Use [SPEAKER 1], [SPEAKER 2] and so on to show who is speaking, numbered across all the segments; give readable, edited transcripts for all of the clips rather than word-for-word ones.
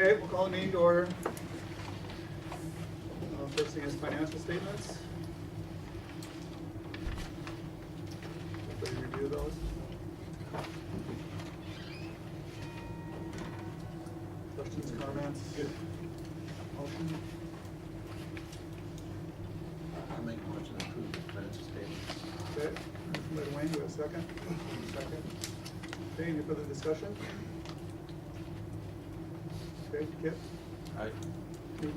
[SPEAKER 1] Okay, we'll call the meeting to order. First thing is financial statements. Everybody review those. Questions, comments? Good. Motion?
[SPEAKER 2] I'll make a motion to approve the financial statements.
[SPEAKER 1] Okay, by Dwayne, do we have a second? Second. Okay, any further discussion? Okay, Kip?
[SPEAKER 2] Aye.
[SPEAKER 1] Pete?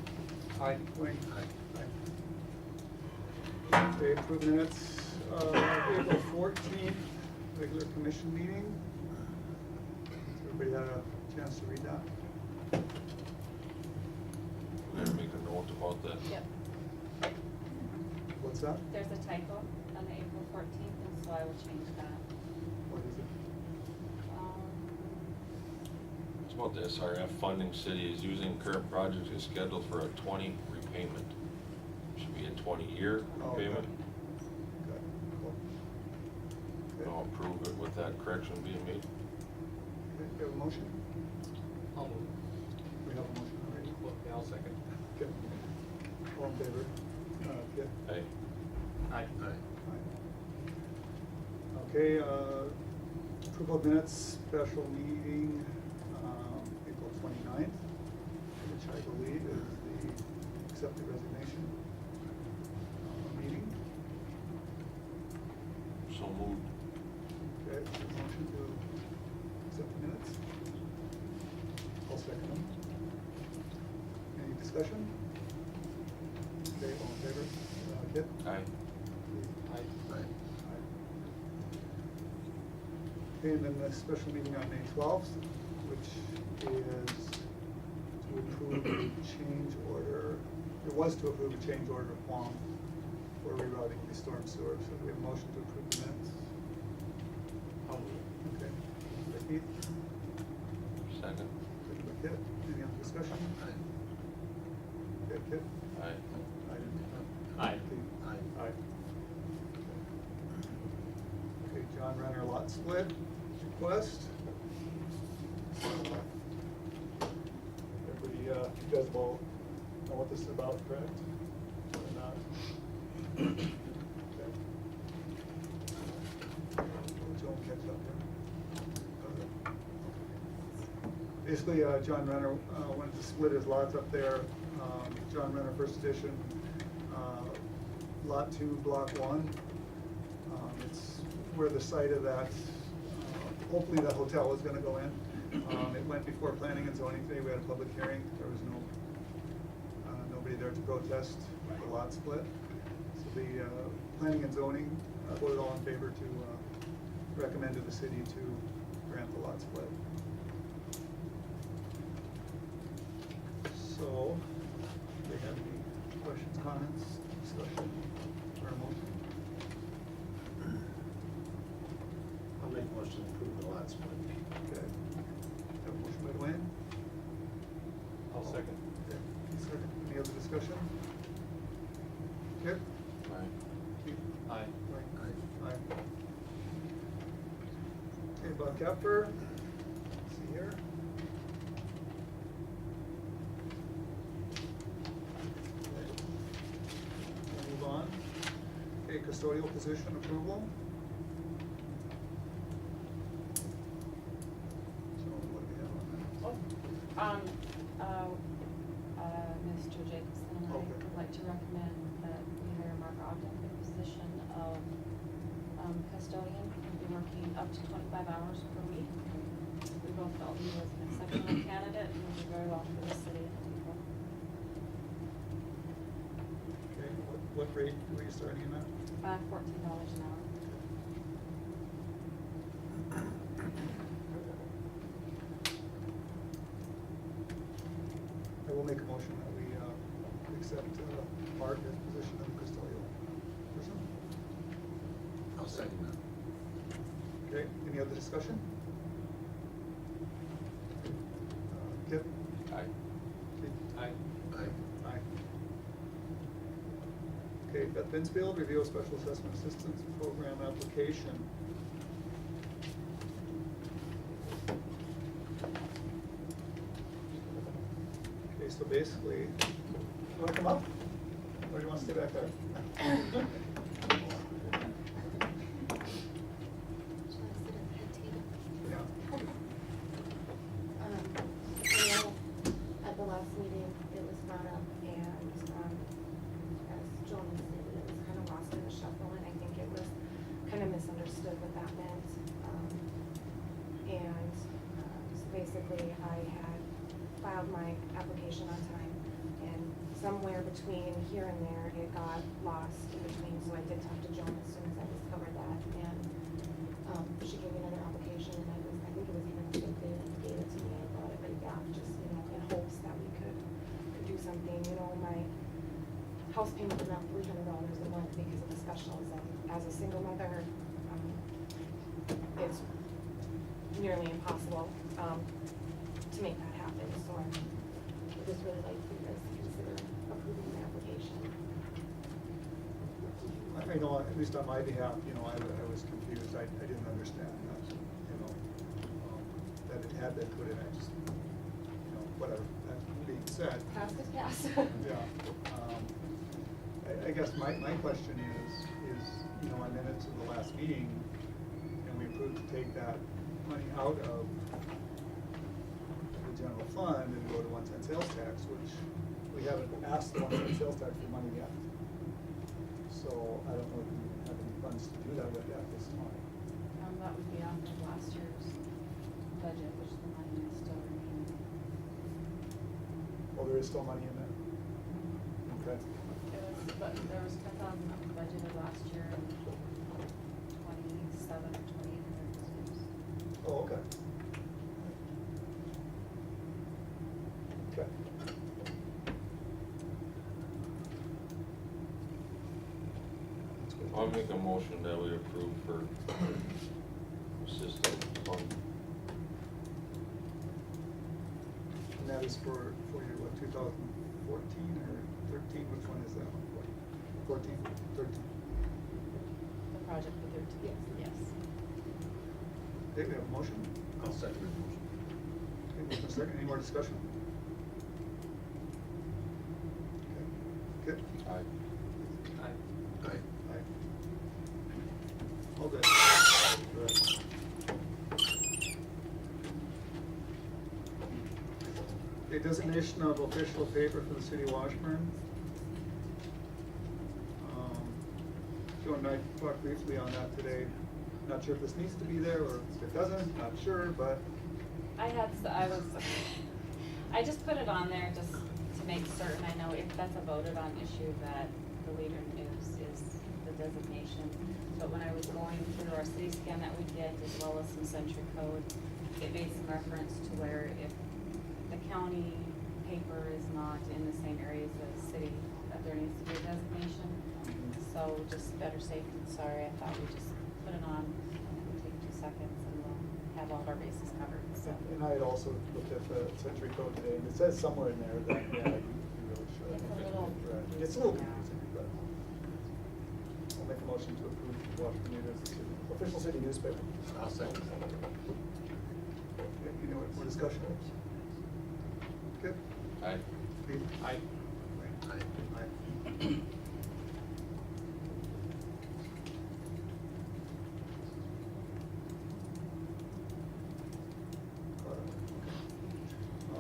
[SPEAKER 3] Aye.
[SPEAKER 1] Dwayne?
[SPEAKER 2] Aye.
[SPEAKER 1] Aye. Okay, approved minutes, April 14th, regular commission meeting. Everybody had a chance to read that?
[SPEAKER 4] We're gonna make a note about that.
[SPEAKER 5] Yep,
[SPEAKER 1] What's that?
[SPEAKER 5] there's a typo on the April 14th, and so I will change that.
[SPEAKER 1] What is it?
[SPEAKER 4] It's about the SRF funding. City is using current projects as scheduled for a 20 repayment. Should be a 20-year
[SPEAKER 1] Oh, okay.
[SPEAKER 4] repayment.
[SPEAKER 1] Good, cool. Okay.
[SPEAKER 4] I'll approve it with that correction being made.
[SPEAKER 1] Okay, we have a motion?
[SPEAKER 3] I'll move.
[SPEAKER 1] We have a motion already.
[SPEAKER 3] Well, yeah, I'll second.
[SPEAKER 1] Okay. All in favor? Kip?
[SPEAKER 4] Aye.
[SPEAKER 3] Aye.
[SPEAKER 2] Aye.
[SPEAKER 1] Okay, approval of minutes, special meeting, April 29th, which I believe is the accepted resignation meeting.
[SPEAKER 4] So moved.
[SPEAKER 1] Okay, motion to accept the minutes. I'll second them. Any discussion? Okay, all in favor? Kip?
[SPEAKER 4] Aye.
[SPEAKER 3] Aye.
[SPEAKER 2] Aye.
[SPEAKER 1] Okay, and then the special meeting on May 12th, which is to approve a change order. It was to approve a change order of Huang for rerouting the storm sewer. So we have a motion to approve the minutes.
[SPEAKER 3] I'll move.
[SPEAKER 1] Okay. By Keith,
[SPEAKER 4] Second.
[SPEAKER 1] second by Kip. Any other discussion?
[SPEAKER 2] Aye.
[SPEAKER 1] Okay, Kip?
[SPEAKER 4] Aye.
[SPEAKER 3] Aye.
[SPEAKER 1] Keith?
[SPEAKER 2] Aye.
[SPEAKER 1] Aye. Okay, John Renner lot split request. Everybody, you guys will know what this is about, correct? Or not? Okay. Joan catch up here. Basically, John Renner wanted to split his lots up there. John Renner First Edition, Lot 2, Block 1. It's where the site of that, hopefully the hotel was gonna go in. It went before planning and zoning today. We had a public hearing. There was nobody there to protest the lot split. So the planning and zoning voted all in favor to recommend to the city to grant the lot split. So, do they have any questions, comments, discussion, or a motion?
[SPEAKER 2] I'll make a motion to approve the lot split.
[SPEAKER 1] Okay. Have a motion by Dwayne?
[SPEAKER 3] I'll second.
[SPEAKER 1] Okay, second. Any other discussion? Kip?
[SPEAKER 4] Aye.
[SPEAKER 1] Keith?
[SPEAKER 3] Aye.
[SPEAKER 1] Dwayne? Aye. Okay, Bob Kepfer, see here. Okay. We'll move on. Okay, custodial position approval. So what do we have on that?
[SPEAKER 5] Mr. Jacobson and I
[SPEAKER 1] Okay.
[SPEAKER 5] would like to recommend that we hire Mark Ogden for the position of custodian. He'll be working up to 25 hours per week. We both felt he was an exceptional candidate and would do very well for the city and the people.
[SPEAKER 1] Okay, what rate were you starting in at?
[SPEAKER 5] $14 an hour.
[SPEAKER 1] I will make a motion that we accept Mark as position of custodial person.
[SPEAKER 2] I'll second that.
[SPEAKER 1] Okay, any other discussion? Kip?
[SPEAKER 4] Aye.
[SPEAKER 1] Keith?
[SPEAKER 3] Aye.
[SPEAKER 2] Aye.
[SPEAKER 1] Aye. Okay, Beth Binsfield, review of special assessment assistance program application. so basically, you wanna come up? Or do you wanna stay back there? Yeah.
[SPEAKER 6] I know at the last meeting, it was brought up, and, as Joan stated, it was kind of lost in the shuffle, and I think it was kind of misunderstood what that meant. So basically, I had filed my application on time, and somewhere between here and there, it got lost in between, so I did talk to Joan as soon as I discovered that, and, she gave me another application, and I think it was even the same day that you gave it to me, I brought it right back, just, in hopes that we could do something, my house payment was around $300 a month because of the specials, and as a single mother, it's nearly impossible, to make that happen, so I would just really like for you guys to consider approving the application.
[SPEAKER 1] I know, at least on my behalf, I was confused, I didn't understand that, that it had been put in, I just, whatever, that being said.
[SPEAKER 6] Past is past.
[SPEAKER 1] Yeah, I guess my question is, I minutes of the last meeting, and we approved to take that money out of the general fund and go to 1 cent sales tax, which we haven't asked the 1 cent sales tax for money yet. So I don't know if we have any funds to do that with at this time.
[SPEAKER 5] That would be off of last year's budget, which the money is still remaining.
[SPEAKER 1] Oh, there is still money in there? Okay.
[SPEAKER 5] But there was 10,000 budgeted last year, and 27 or 28 was used.
[SPEAKER 1] Oh, okay. Okay. That's good.
[SPEAKER 4] I'll make a motion that we approve for assistant fund.
[SPEAKER 1] And that is for your, what, 2014 or 13? Which one is that one for? 14, 13?
[SPEAKER 5] The project for 13? Yes.
[SPEAKER 1] Okay, we have a motion?
[SPEAKER 2] I'll second the motion.
[SPEAKER 1] Okay, motion second. Any more discussion? Okay. Good.
[SPEAKER 4] Aye.
[SPEAKER 2] Aye.
[SPEAKER 1] Aye. All good. Good. Okay, designation of official paper for the city of Washburn. Joe and I talked briefly on that today. Not sure if this needs to be there or if it doesn't, not sure, but.
[SPEAKER 5] I just put it on there just to make certain, I know if that's a voted on issue, that the Leader News is the designation. But when I was going through our city scan that we did, as well as some century code, it made some reference to where if the county paper is not in the same areas as city, that there needs to be a designation. So just better safe than sorry, I thought we just put it on, and it would take 2 seconds, and we'll have all of our bases covered, so.
[SPEAKER 1] And I had also looked at the century code today, and it says somewhere in there that, yeah, you really should.
[SPEAKER 5] It's a little
[SPEAKER 1] Right. It's a little
[SPEAKER 5] confusing,
[SPEAKER 1] confusing, but I'll make a motion to approve Washburn News as the official city newspaper.
[SPEAKER 2] I'll second.
[SPEAKER 1] Okay, any more discussion? Good.
[SPEAKER 4] Aye.
[SPEAKER 1] Steve?
[SPEAKER 3] Aye.
[SPEAKER 1] Aye.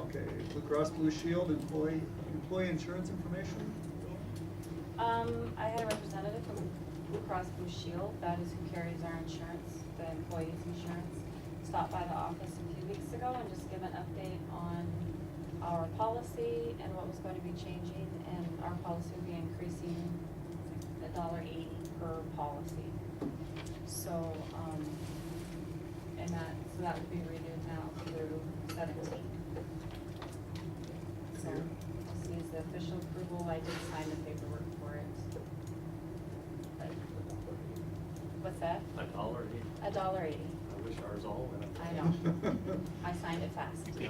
[SPEAKER 1] Okay, Blue Cross Blue Shield employee insurance information?
[SPEAKER 5] I had a representative from Blue Cross Blue Shield, that is who carries our insurance, the employees' insurance, stopped by the office a few weeks ago and just give an update on our policy and what was going to be changing, and our policy will be increasing $1.80 per policy. So, that would be renewed now through 17. So, this is the official approval, I did sign the paperwork for it. But- What's that?
[SPEAKER 3] $1.80.
[SPEAKER 5] $1.80.
[SPEAKER 3] I wish ours all went up.
[SPEAKER 5] I know. I signed it fast.
[SPEAKER 1] Do you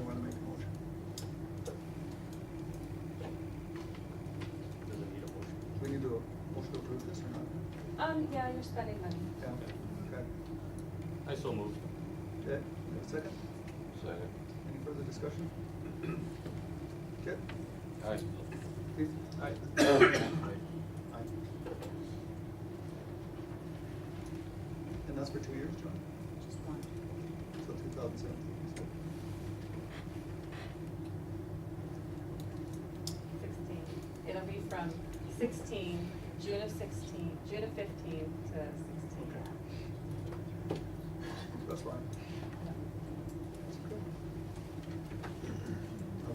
[SPEAKER 1] want to make a motion?
[SPEAKER 3] Does it need a motion?
[SPEAKER 1] Do we need to motion to approve this or not?
[SPEAKER 5] Yeah, you're spending money.
[SPEAKER 1] Yeah, okay.
[SPEAKER 3] I so moved.
[SPEAKER 1] Okay, second?
[SPEAKER 4] Second.
[SPEAKER 1] Any further discussion? Kit?
[SPEAKER 4] Aye.
[SPEAKER 1] Keith?
[SPEAKER 3] Aye.
[SPEAKER 1] Aye. And that's for 2 years, John?
[SPEAKER 5] Just one.
[SPEAKER 1] So 2017, you said?
[SPEAKER 5] 16. It'll be from 16, June of 16, June of 15 to 16.
[SPEAKER 1] That's fine.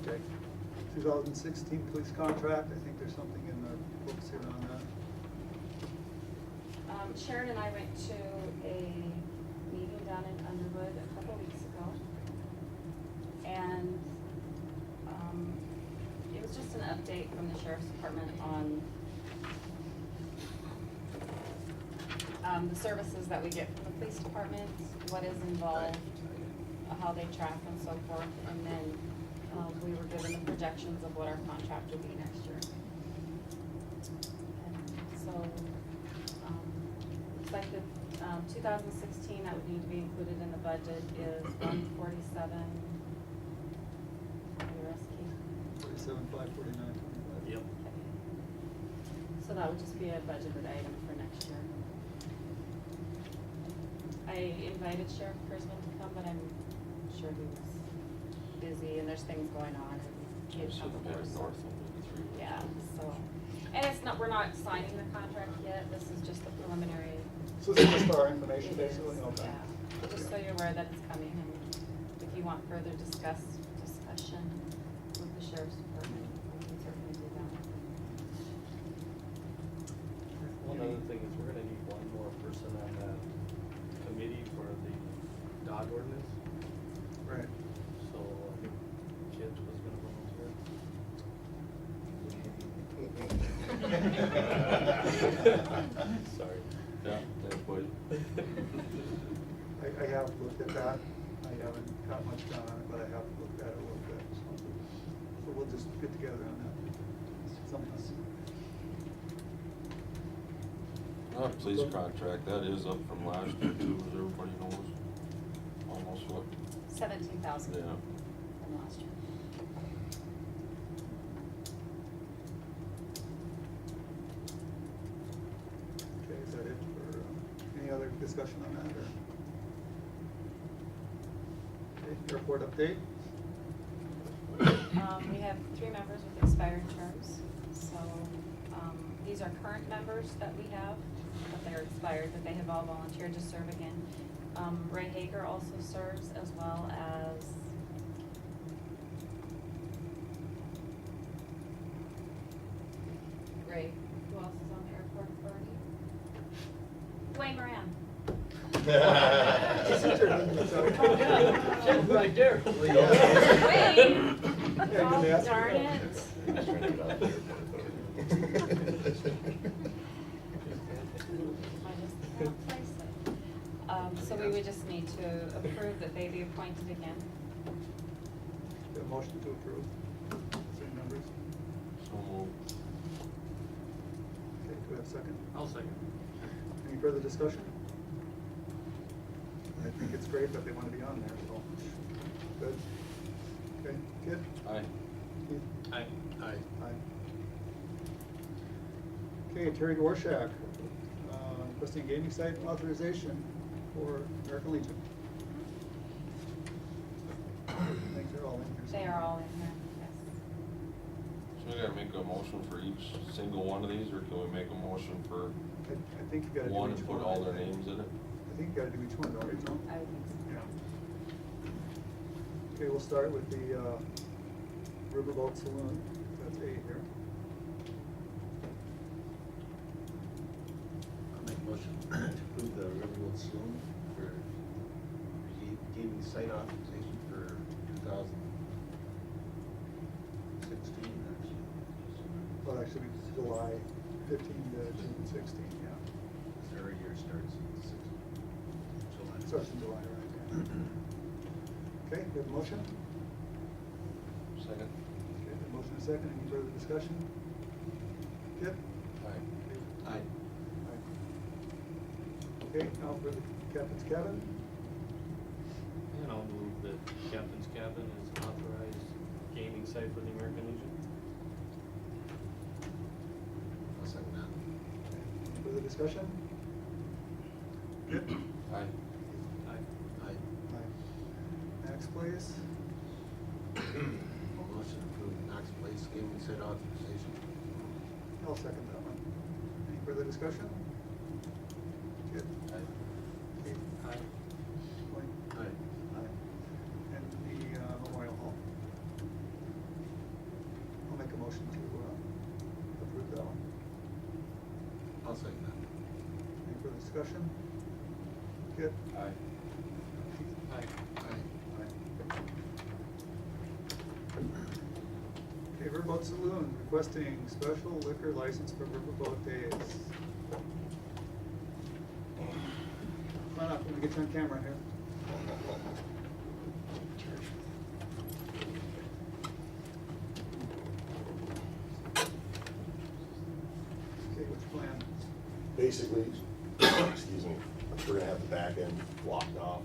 [SPEAKER 1] Okay. 2016 police contract, I think there's something in the books here on that.
[SPEAKER 5] Sharon and I went to a meeting down in Underwood a couple weeks ago. And it was just an update from the sheriff's department on the services that we get from the police department, what is involved, how they track and so forth. And then we were given the projections of what our contract will be next year. And so, looks like the 2016 that would need to be included in the budget is 147. The rest, Keith?
[SPEAKER 1] 47, 5, 49, 25.
[SPEAKER 3] Yep.
[SPEAKER 5] So that would just be a budgeted item for next year. I invited Sheriff Kurzman to come, but I'm sure he was busy and there's things going on and he had
[SPEAKER 4] So
[SPEAKER 5] come
[SPEAKER 4] the
[SPEAKER 5] before.
[SPEAKER 4] better
[SPEAKER 5] so-
[SPEAKER 4] north will be 3.
[SPEAKER 5] Yeah, so, and it's not, we're not signing the contract yet, this is just the preliminary.
[SPEAKER 1] So this is just for our information,
[SPEAKER 5] It is,
[SPEAKER 1] basically? Okay.
[SPEAKER 5] yeah, just so you're aware that it's coming, and if you want further discussion with the sheriff's department, we can certainly do that.
[SPEAKER 3] One other thing is we're gonna need one more person on that committee for the dog ordinance.
[SPEAKER 1] Right.
[SPEAKER 3] So I think Kit was gonna volunteer. Sorry.
[SPEAKER 4] Yeah, thanks, buddy.
[SPEAKER 1] I have looked at that. I haven't got much done on it, but I have looked at it a little bit. So we'll just get together on that sometime.
[SPEAKER 4] Not a police contract, that is up from last year too, as everybody knows. Almost what?
[SPEAKER 5] 17,000
[SPEAKER 4] Yeah.
[SPEAKER 5] from last year.
[SPEAKER 1] Okay, is that it for, any other discussion on that, or? Okay, airport update?
[SPEAKER 5] We have 3 members with expired terms, so, these are current members that we have, but they're expired, but they have all volunteered to serve again. Ray Hager also serves, as well as Ray, who else is on the airport authority? Dwayne Moran.
[SPEAKER 3] Right there.
[SPEAKER 5] Wayne!
[SPEAKER 1] Yeah,
[SPEAKER 5] Oh,
[SPEAKER 1] good answer.
[SPEAKER 5] darn it. I just can't place it. So we would just need to approve that they be appointed again.
[SPEAKER 1] A motion to approve, 3 members.
[SPEAKER 4] So moved.
[SPEAKER 1] Okay, do we have a second?
[SPEAKER 3] I'll second.
[SPEAKER 1] Any further discussion? I think it's great that they want to be on there, so, good. Okay, Kit?
[SPEAKER 4] Aye.
[SPEAKER 1] Keith?
[SPEAKER 3] Aye. Aye.
[SPEAKER 1] Aye. Okay, Terry Dworshak, requesting gaming site authorization for American Legion. I think they're all in here.
[SPEAKER 5] They are all in here, yes.
[SPEAKER 4] So we gotta make a motion for each single one of these, or can we make a motion for
[SPEAKER 1] I think you gotta do
[SPEAKER 4] one
[SPEAKER 1] each
[SPEAKER 4] and
[SPEAKER 1] one.
[SPEAKER 4] put all their names in it?
[SPEAKER 1] I think you gotta do each one, don't you, John?
[SPEAKER 5] I would think so.
[SPEAKER 1] Yeah. Okay, we'll start with the, Riverboat Saloon, that's A here.
[SPEAKER 2] I'll make a motion to approve the Riverwood Saloon for gaming site authorization for 2016, actually.
[SPEAKER 1] Well, actually, it's July 15 to June 16, yeah.
[SPEAKER 2] Their year starts in 16. July.
[SPEAKER 1] Starts in July, right, yeah. Okay, we have a motion?
[SPEAKER 4] Second?
[SPEAKER 1] Okay, a motion and a second, any further discussion? Kip?
[SPEAKER 4] Aye.
[SPEAKER 2] Aye.
[SPEAKER 1] Aye. Okay, now for the captain's cabin.
[SPEAKER 3] And I'll move that Captain's Cabin is site for the American Legion.
[SPEAKER 2] I'll second that.
[SPEAKER 1] Any further discussion? Kip?
[SPEAKER 4] Aye.
[SPEAKER 3] Aye.
[SPEAKER 2] Aye.
[SPEAKER 1] Aye. Next, please.
[SPEAKER 2] Motion to approve Knox Place gaming site authorization.
[SPEAKER 1] I'll second that one. Any further discussion? Kip?
[SPEAKER 2] Aye.
[SPEAKER 1] Kate?
[SPEAKER 3] Aye.
[SPEAKER 1] Mike?
[SPEAKER 2] Aye.
[SPEAKER 1] Aye. And the Memorial Hall. I'll make a motion to approve that one.
[SPEAKER 2] I'll second that.
[SPEAKER 1] Any further discussion? Kip?
[SPEAKER 4] Aye.
[SPEAKER 1] Keith?
[SPEAKER 3] Aye.
[SPEAKER 2] Aye.
[SPEAKER 1] Okay, Riverboat Saloon requesting special liquor license for Riverboat Days. Come on up, let me get you on camera here. Okay, what's your plan?
[SPEAKER 7] Basically, excuse me, we're gonna have the back end blocked off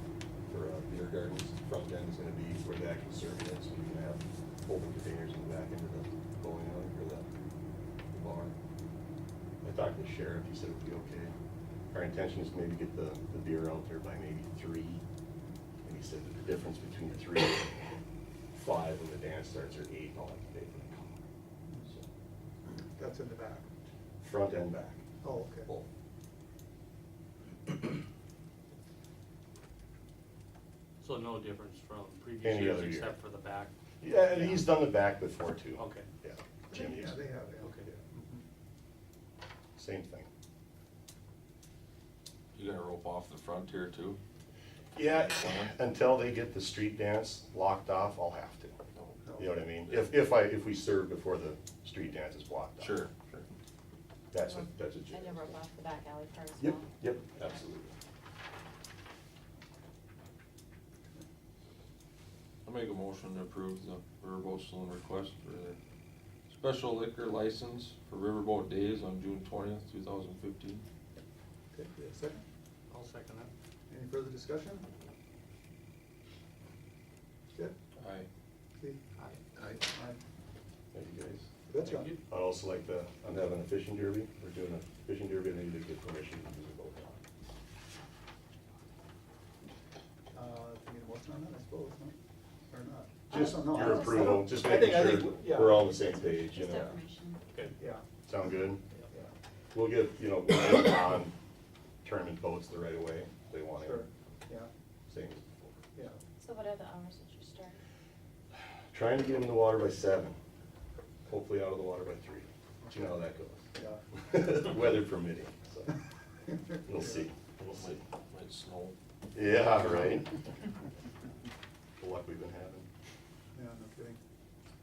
[SPEAKER 7] for beer gardens. Front end is gonna be where the actual serving is, so you can have open containers in the back end of the bowling alley or the bar. I talked to the sheriff, he said it'd be okay. Our intention is to maybe get the beer out there by maybe 3. And he said that the difference between 3 and 5 when the dance starts are 8, and I'll have to pay for the car. So,
[SPEAKER 1] That's in the back.
[SPEAKER 7] front and back.
[SPEAKER 1] Oh, okay.
[SPEAKER 7] Both.
[SPEAKER 3] So no difference from previous
[SPEAKER 7] Any
[SPEAKER 3] years
[SPEAKER 7] other year.
[SPEAKER 3] except for the back?
[SPEAKER 7] Yeah, and he's done the back before too.
[SPEAKER 3] Okay.
[SPEAKER 7] Yeah, Jim,
[SPEAKER 1] Yeah, they have, yeah.
[SPEAKER 3] Okay.
[SPEAKER 7] same thing.
[SPEAKER 4] You gonna rope off the front here too?
[SPEAKER 7] Yeah, until they get the street dance locked off, I'll have to.
[SPEAKER 1] No.
[SPEAKER 7] You know what I mean? If we serve before the street dance is blocked off.
[SPEAKER 4] Sure.
[SPEAKER 7] That's what Jim.
[SPEAKER 5] And you rope off the back alley part as
[SPEAKER 7] Yep,
[SPEAKER 5] well.
[SPEAKER 7] yep, absolutely.
[SPEAKER 4] I'll make a motion to approve the Riverboat Saloon request for the special liquor license for Riverboat Days on June 20th, 2015.
[SPEAKER 1] Okay, we have a second?
[SPEAKER 3] I'll second that.
[SPEAKER 1] Any further discussion? Kip?
[SPEAKER 4] Aye.
[SPEAKER 1] Keith?
[SPEAKER 3] Aye.
[SPEAKER 2] Aye.
[SPEAKER 1] Aye.
[SPEAKER 7] Thank you guys.
[SPEAKER 1] You betcha.
[SPEAKER 3] Thank you.
[SPEAKER 7] I'd also like to, I'm having a fishing derby. We're doing a fishing derby, and I need to get permission to use a boat.
[SPEAKER 1] Do you need a motion on that, I suppose, no? Or not?
[SPEAKER 7] Just
[SPEAKER 1] I don't know.
[SPEAKER 7] your approval, just
[SPEAKER 1] I
[SPEAKER 7] making
[SPEAKER 1] think,
[SPEAKER 7] sure
[SPEAKER 1] yeah.
[SPEAKER 7] we're all on the same page, you
[SPEAKER 5] Just
[SPEAKER 7] know?
[SPEAKER 5] information.
[SPEAKER 3] Okay.
[SPEAKER 1] Yeah,
[SPEAKER 7] Sound good?
[SPEAKER 1] yeah,
[SPEAKER 7] We'll get, we'll get on tournament boats the right away, if they want it.
[SPEAKER 1] sure, yeah,
[SPEAKER 7] Same as before.
[SPEAKER 1] yeah.
[SPEAKER 5] So what are the hours that you start?
[SPEAKER 7] Trying to get them in the water by 7, hopefully out of the water by 3. But you know how that goes.
[SPEAKER 1] Yeah.
[SPEAKER 7] Weather permitting, so we'll see, we'll see.
[SPEAKER 4] Might snow.
[SPEAKER 7] Yeah, right? The luck we've been having.
[SPEAKER 1] Yeah, no kidding.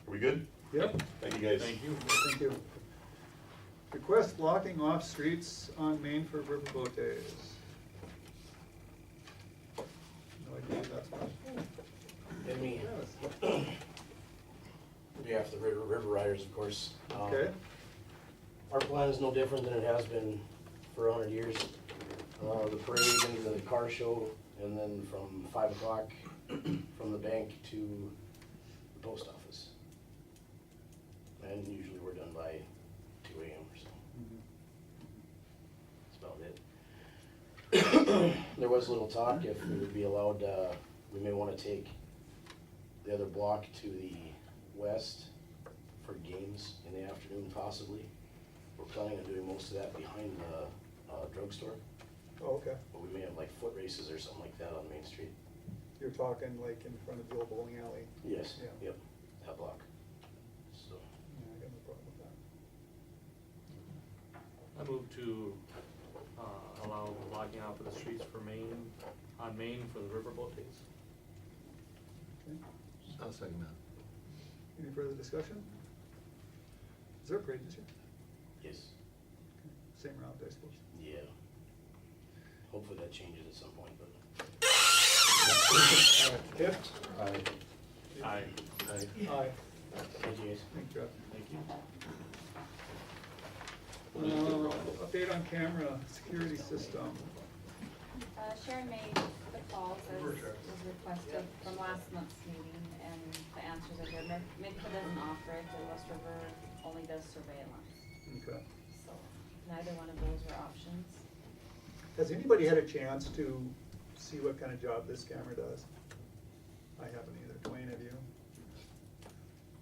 [SPEAKER 7] Are we good?
[SPEAKER 1] Yep,
[SPEAKER 7] Thank you, guys.
[SPEAKER 3] Thank you.
[SPEAKER 1] thank you. Request blocking off streets on Main for Riverboat Days. No idea who that's from.
[SPEAKER 8] And me,
[SPEAKER 1] Yes.
[SPEAKER 8] on behalf of the River Riders, of course.
[SPEAKER 1] Okay,
[SPEAKER 8] Our plan is no different than it has been for 100 years. The parade into the car show, and then from 5 o'clock, from the bank to the post office. And usually we're done by 2 AM or so. That's about it. There was a little talk if we would be allowed, we may want to take the other block to the west for games in the afternoon possibly. We're planning on doing most of that behind the drugstore,
[SPEAKER 1] oh, okay.
[SPEAKER 8] but we may have like foot races or something like that on Main Street.
[SPEAKER 1] You're talking like in front of the old bowling alley?
[SPEAKER 8] Yes,
[SPEAKER 1] Yeah.
[SPEAKER 8] yep, that block. So,
[SPEAKER 1] Yeah, I got no problem with that.
[SPEAKER 3] I move to allow blocking out of the streets for on Main for the Riverboat Days.
[SPEAKER 1] Okay.
[SPEAKER 2] I'll second that.
[SPEAKER 1] Any further discussion? Is there a parade this year?
[SPEAKER 8] yes,
[SPEAKER 1] Okay. Same route, I suppose.
[SPEAKER 8] yeah. Hopefully that changes at some point, but.
[SPEAKER 1] Kip?
[SPEAKER 4] Aye.
[SPEAKER 3] Aye.
[SPEAKER 1] Aye.
[SPEAKER 8] Thank you guys.
[SPEAKER 1] Thank you.
[SPEAKER 3] Thank you.
[SPEAKER 1] Update on camera security system.
[SPEAKER 5] Sharon made the Falls
[SPEAKER 1] For sure.
[SPEAKER 5] was requested from last month's meeting, and the answers are good. Midco doesn't offer it, and West River only does surveillance,
[SPEAKER 1] Okay.
[SPEAKER 5] so neither one of those were options.
[SPEAKER 1] Has anybody had a chance to see what kind of job this camera does? I haven't either. Dwayne, have you?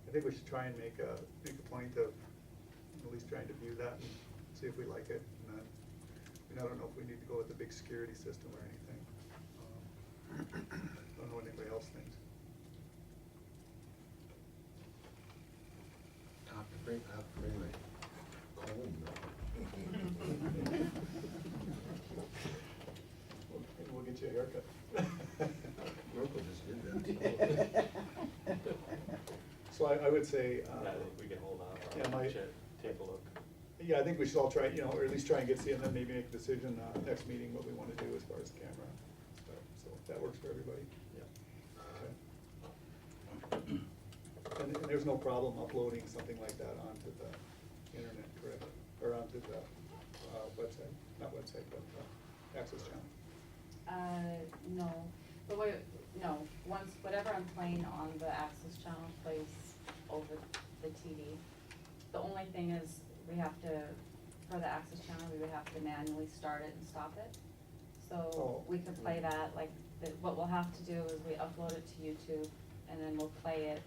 [SPEAKER 1] I think we should try and make a point of at least trying to view that and see if we like it. And then, I don't know if we need to go with a big security system or anything. Don't know what anybody else thinks.
[SPEAKER 7] Bring my comb
[SPEAKER 1] We'll get you a haircut.
[SPEAKER 7] Rocco just did that.
[SPEAKER 1] So I would say,
[SPEAKER 3] I think we can hold on,
[SPEAKER 1] yeah, my-
[SPEAKER 3] take a look.
[SPEAKER 1] yeah, I think we should all try, or at least try and get, see, and then maybe make a decision, next meeting, what we wanna do as far as the camera. So if that works for everybody. Okay. And there's no problem uploading something like that onto the internet, correct? Or onto the, website, not website, but, access channel.
[SPEAKER 5] No, the way, no, whatever I'm playing on the access channel plays over the TV. The only thing is, we have to, for the access channel, we would have to manually start it and stop it. So
[SPEAKER 1] Oh.
[SPEAKER 5] we could play that, like, what we'll have to do is we upload it to YouTube, and then we'll play it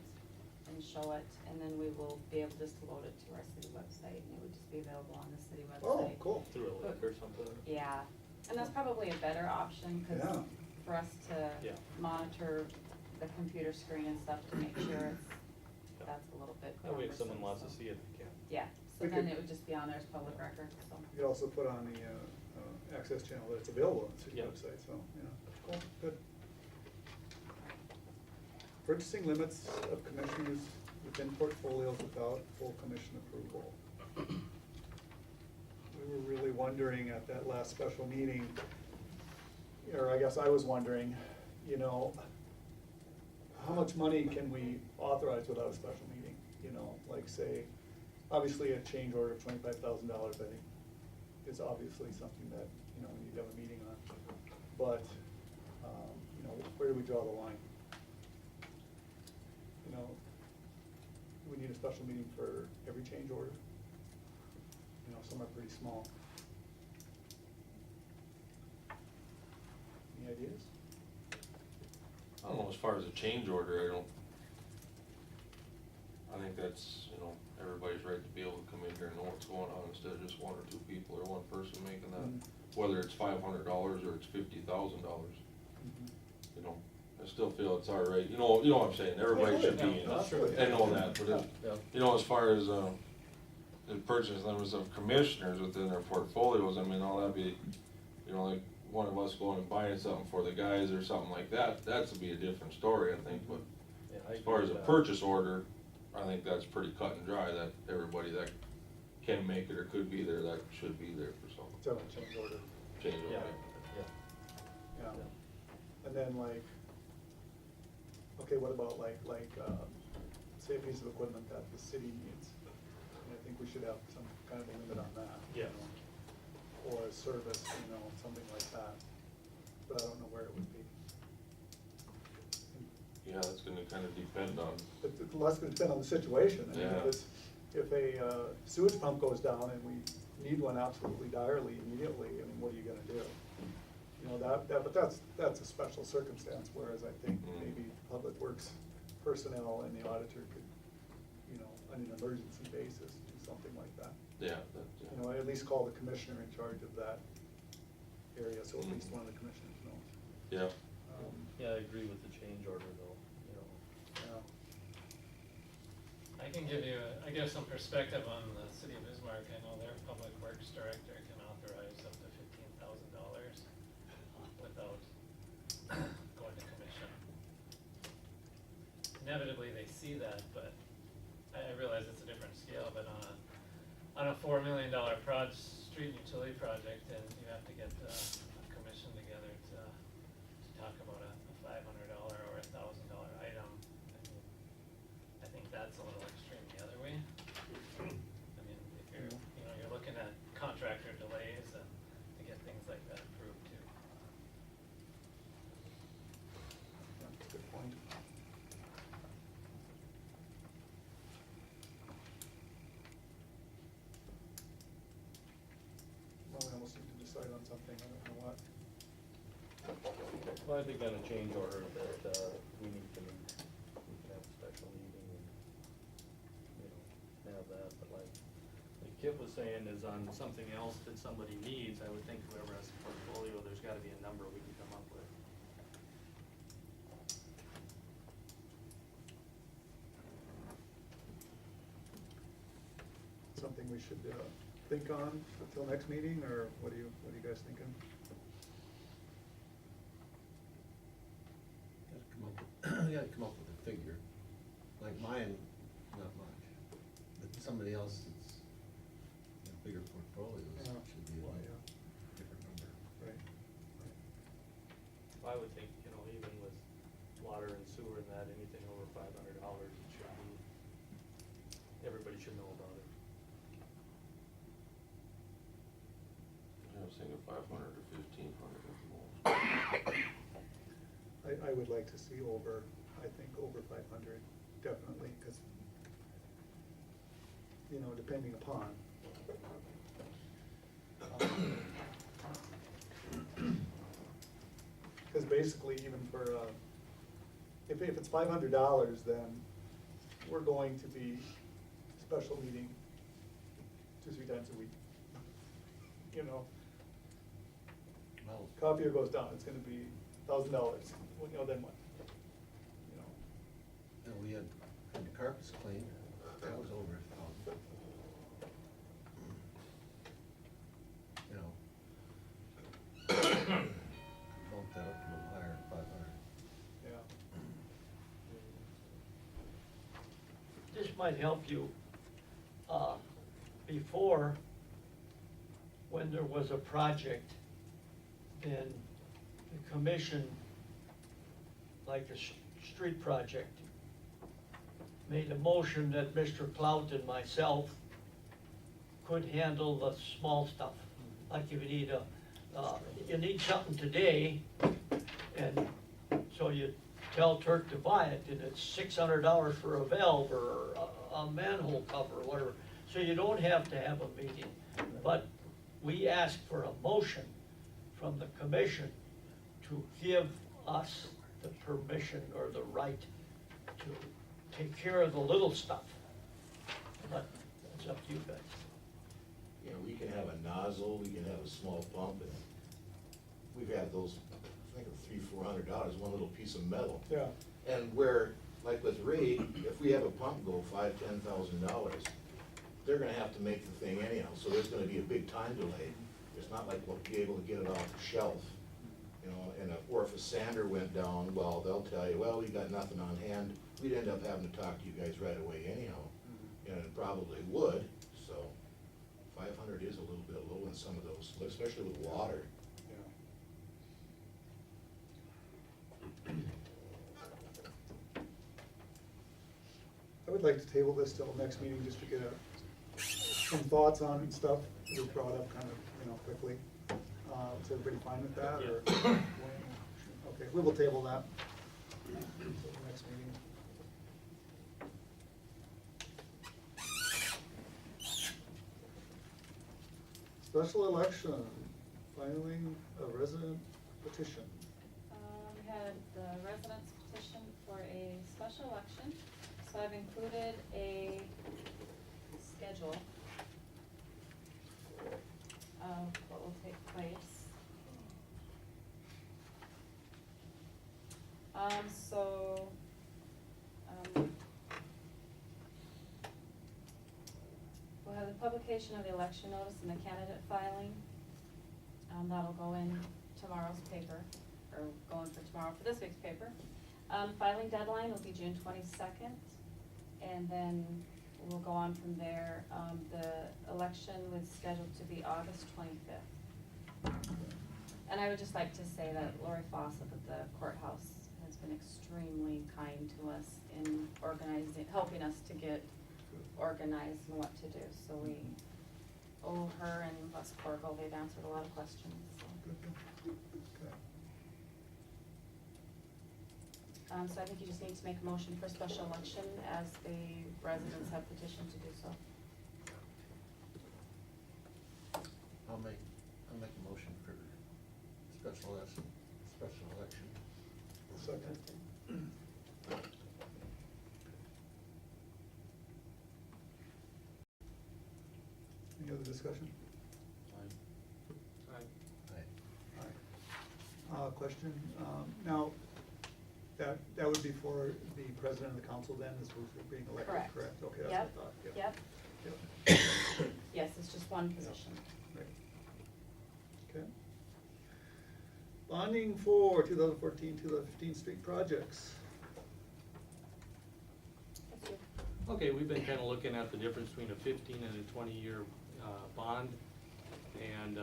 [SPEAKER 5] and show it, and then we will be able just to load it to our city website, and it would just be available on the city website.
[SPEAKER 1] Oh, cool.
[SPEAKER 3] Through a link or something?
[SPEAKER 5] Yeah, and that's probably a better option, cause
[SPEAKER 1] Yeah.
[SPEAKER 5] for us to
[SPEAKER 3] Yeah.
[SPEAKER 5] monitor the computer screen and stuff to make sure it's, that's a little bit
[SPEAKER 3] That way if someone
[SPEAKER 5] cumbersome,
[SPEAKER 3] wants to
[SPEAKER 5] so.
[SPEAKER 3] see it, they can.
[SPEAKER 5] Yeah, so
[SPEAKER 1] We
[SPEAKER 5] then
[SPEAKER 1] could-
[SPEAKER 5] it would just be on there as public record, so.
[SPEAKER 1] You could also put on the, access channel that it's available on the city
[SPEAKER 3] Yeah.
[SPEAKER 1] website, so, yeah, cool, good. Purchasing limits of commissioners within portfolios without full commission approval. We were really wondering at that last special meeting, or I guess I was wondering, how much money can we authorize without a special meeting? Like say, obviously a change order of $25,000, I think, is obviously something that, we need to have a meeting on. But, where do we draw the line? Do we need a special meeting for every change order? Some are pretty small. Any ideas?
[SPEAKER 4] I don't know, as far as a change order, I think that's, everybody's right to be able to come in here and know what's going on instead of just one or two people or one person making that. Whether it's $500 or it's $50,000, I still feel it's our right, you know what I'm saying, everybody should be in, and know that, but as far as, the purchase limits of commissioners within their portfolios, all that'd be, like one of us going and buying something for the guys or something like that, that's to be a different story, I think, but
[SPEAKER 3] Yeah, I
[SPEAKER 4] as far as
[SPEAKER 3] agree
[SPEAKER 4] a
[SPEAKER 3] with that.
[SPEAKER 4] purchase order, I think that's pretty cut and dry, that everybody that can make it or could be there, that should be there for something.
[SPEAKER 1] So a change order,
[SPEAKER 4] Change
[SPEAKER 3] Yeah,
[SPEAKER 4] order.
[SPEAKER 3] yeah.
[SPEAKER 1] yeah. And then okay, what about say a piece of equipment that the city needs? And I think we should have some kind of a limit on that.
[SPEAKER 3] Yeah.
[SPEAKER 1] Or a service, something like that, but I don't know where it would be.
[SPEAKER 4] Yeah, that's gonna kinda depend on,
[SPEAKER 1] But it's less gonna depend on the situation.
[SPEAKER 4] Yeah.
[SPEAKER 1] If a sewage pump goes down and we need one absolutely direly immediately, what are you gonna do? But that's a special circumstance, whereas I think maybe Public Works personnel and the auditor could, on an emergency basis, do something like that.
[SPEAKER 4] yeah,
[SPEAKER 1] At least call the commissioner in charge of that area, so at least one of the commissioners knows.
[SPEAKER 4] yeah.
[SPEAKER 3] Yeah, I agree with the change order though,
[SPEAKER 1] Yeah.
[SPEAKER 9] I can give you, some perspective on the city of Bismarck. I know their public works director can authorize up to $15,000 without going to commission. Inevitably, they see that, but I realize it's a different scale, but on a $4 million street utility project, and you have to get a commission together to talk about a $500 or $1,000 item. I think that's a little extreme the other way. If you're looking at contractor delays and to get things like that approved too.
[SPEAKER 3] Well, I think on a change order that, we need to meet, we can have a special meeting and, you know, have that, but like Kip was saying is on something else that somebody needs, I would think whoever has the portfolio, there's gotta be a number we can come up with.
[SPEAKER 1] Something we should, think on until next meeting, or what are you guys thinking?
[SPEAKER 2] You gotta come up with a figure. Like mine, not much, but somebody else that's, you know, bigger portfolios
[SPEAKER 1] Yeah.
[SPEAKER 2] should be
[SPEAKER 1] Well,
[SPEAKER 2] like
[SPEAKER 1] yeah.
[SPEAKER 2] a different number.
[SPEAKER 1] Right.
[SPEAKER 3] I would think, you know, even with water and sewer and that, anything over $500, it should be, everybody should know about it.
[SPEAKER 4] I was thinking 500 to 1,500 at the most.
[SPEAKER 1] I would like to see over, I think over 500, definitely, because, you know, depending upon. Because basically, even for, if it's $500, then we're going to be special meeting 2-3 times a week. You know,
[SPEAKER 2] Well,
[SPEAKER 1] copier goes down, it's gonna be $1,000, well, you know, then what? You know,
[SPEAKER 2] you know, we had the carpets cleaned, that was over 1,000. You know. Bump that up a little higher, 500.
[SPEAKER 1] yeah.
[SPEAKER 10] This might help you. Before, when there was a project, then the commission, like the street project, made a motion that Mr. Clout and myself could handle the small stuff. Like if you need something today, and so you tell Turk to buy it, and it's $600 for a valve or a manhole cover or whatever. So you don't have to have a meeting, but we ask for a motion from the commission to give us the permission or the right to take care of the little stuff. But it's up to you guys.
[SPEAKER 11] You know, we can have a nozzle, we can have a small pump, and we've had those, I think, $300-400, one little piece of metal.
[SPEAKER 1] Yeah.
[SPEAKER 11] And where, like with Ray, if we have a pump go $5,000-10,000, they're gonna have to make the thing anyhow, so there's gonna be a big time delay. It's not like we'll be able to get it off the shelf, you know, or if a sander went down, well, they'll tell you, well, we got nothing on hand. We'd end up having to talk to you guys right away anyhow, and it probably would, so 500 is a little bit low in some of those, especially with water.
[SPEAKER 1] I would like to table this till next meeting, just to get some thoughts on it and stuff that was brought up kind of, you know, quickly. Is everybody fine with that, or? Okay, we will table that till the next meeting. Special election, filing a resident petition.
[SPEAKER 5] We had the residents petition for a special election, so I've included a schedule of what will take place. We'll have the publication of the election notice and the candidate filing. That'll go in tomorrow's paper, or go in for tomorrow for this week's paper. Filing deadline will be June 22nd, and then we'll go on from there. The election was scheduled to be August 25th. And I would just like to say that Lori Fawcett at the courthouse has been extremely kind to us in organizing, helping us to get organized and what to do. So we owe her and West Corgo, they've answered a lot of questions, so.
[SPEAKER 1] Okay.
[SPEAKER 5] So I think you just need to make a motion for special election as the residents have petitioned to do so.
[SPEAKER 2] I'll make a motion for special election.
[SPEAKER 1] second. Any other discussion? Question, now, that would be for the president of the council then, as opposed to being elected,
[SPEAKER 5] Correct.
[SPEAKER 1] correct? Okay, that's
[SPEAKER 5] Yep,
[SPEAKER 1] what I thought, yeah.
[SPEAKER 5] yep.
[SPEAKER 1] Yep.
[SPEAKER 5] Yes, it's just one position.
[SPEAKER 1] Right. Okay. Bonding for 2014-2015 street projects.
[SPEAKER 5] That's you.
[SPEAKER 3] Okay, we've been kinda looking at the difference between a 15 and a 20-year bond, and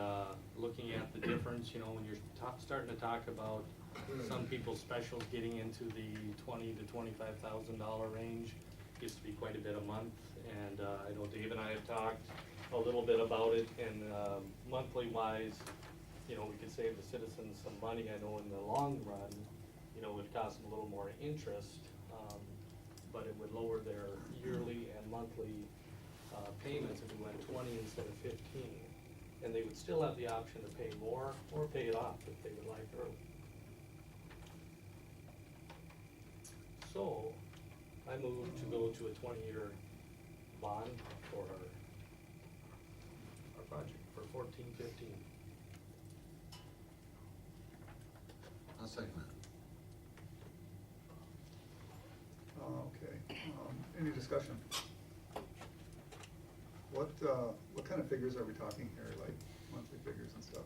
[SPEAKER 3] looking at the difference, you know, when you're starting to talk about some people's specials getting into the $20,000 to $25,000 range, used to be quite a bit a month, and I know Dave and I have talked a little bit about it, and monthly wise, you know, we could save the citizens some money. I know in the long run, you know, it would cost them a little more interest, but it would lower their yearly and monthly payments if we went 20 instead of 15. And they would still have the option to pay more or pay it off if they would like early. So, I move to go to a 20-year bond for our project for 14-15.
[SPEAKER 2] I'll second that.
[SPEAKER 1] Okay, any discussion? What kind of figures are we talking here, like monthly figures and stuff?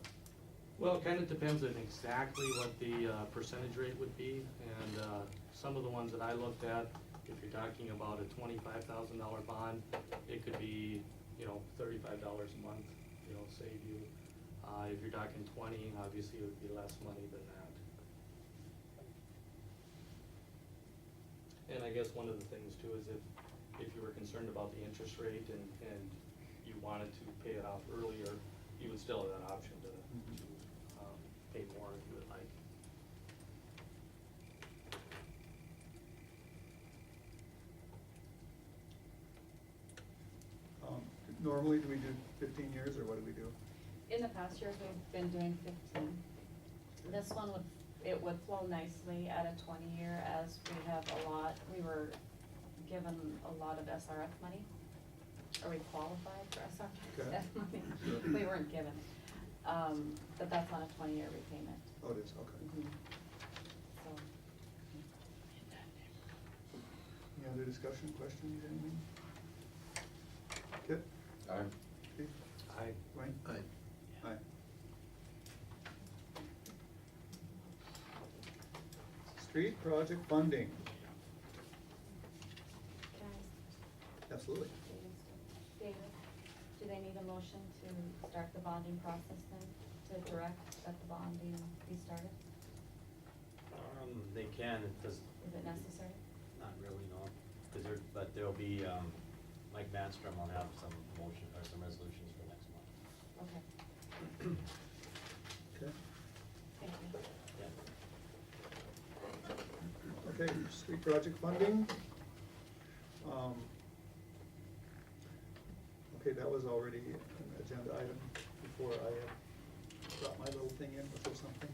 [SPEAKER 3] Well, it kind of depends on exactly what the percentage rate would be, and some of the ones that I looked at, if you're talking about a $25,000 bond, it could be, you know, $35 a month, you know, save you. If you're talking 20, obviously it would be less money than that. And I guess one of the things too is if you were concerned about the interest rate and you wanted to pay it off earlier, you would still have that option to pay more if you would like.
[SPEAKER 1] Normally, do we do 15 years, or what do we do?
[SPEAKER 5] In the past years, we've been doing 15. This one would flow nicely at a 20-year, as we were given a lot of SRF money. Are we qualified for SRF
[SPEAKER 1] Okay.
[SPEAKER 5] money?
[SPEAKER 1] Sure.
[SPEAKER 5] We weren't given. But that's on a 20-year repayment.
[SPEAKER 1] Oh, it is, okay.
[SPEAKER 5] So,
[SPEAKER 1] Any other discussion, questions, anything? Kit?
[SPEAKER 4] Aye.
[SPEAKER 1] Keith?
[SPEAKER 3] Aye.
[SPEAKER 1] Wayne?
[SPEAKER 2] Aye.
[SPEAKER 1] Aye. Street project funding.
[SPEAKER 5] can I
[SPEAKER 1] Absolutely.
[SPEAKER 5] David, do they need a motion to start the bonding process then, to direct that the bonding be started?
[SPEAKER 12] They can, it does,
[SPEAKER 5] Is it necessary?
[SPEAKER 12] not really, no, but there'll be, Mike Manstrom will have some motion, or some resolutions for next month.
[SPEAKER 5] Okay,
[SPEAKER 1] Okay.
[SPEAKER 5] thank you.
[SPEAKER 12] Yeah.
[SPEAKER 1] Okay, street project funding. Okay, that was already an agenda item before I brought my little thing in. Was there something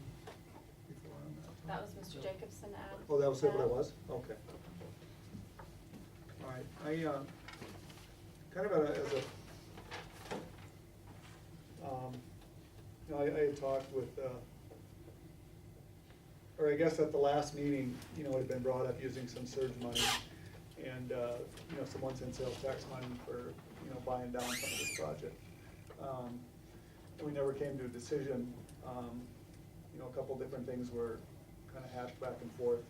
[SPEAKER 1] before on that?
[SPEAKER 5] That was Mr. Jacobson ad.
[SPEAKER 1] Oh, that was it, what it was? Okay. All right, I, kind of as a, you know, I had talked with, or I guess at the last meeting, you know, it had been brought up using some surge money and, you know, some one-cent sales tax money for, you know, buying down some of this project. We never came to a decision. You know, a couple different things were kind of hashed back and forth.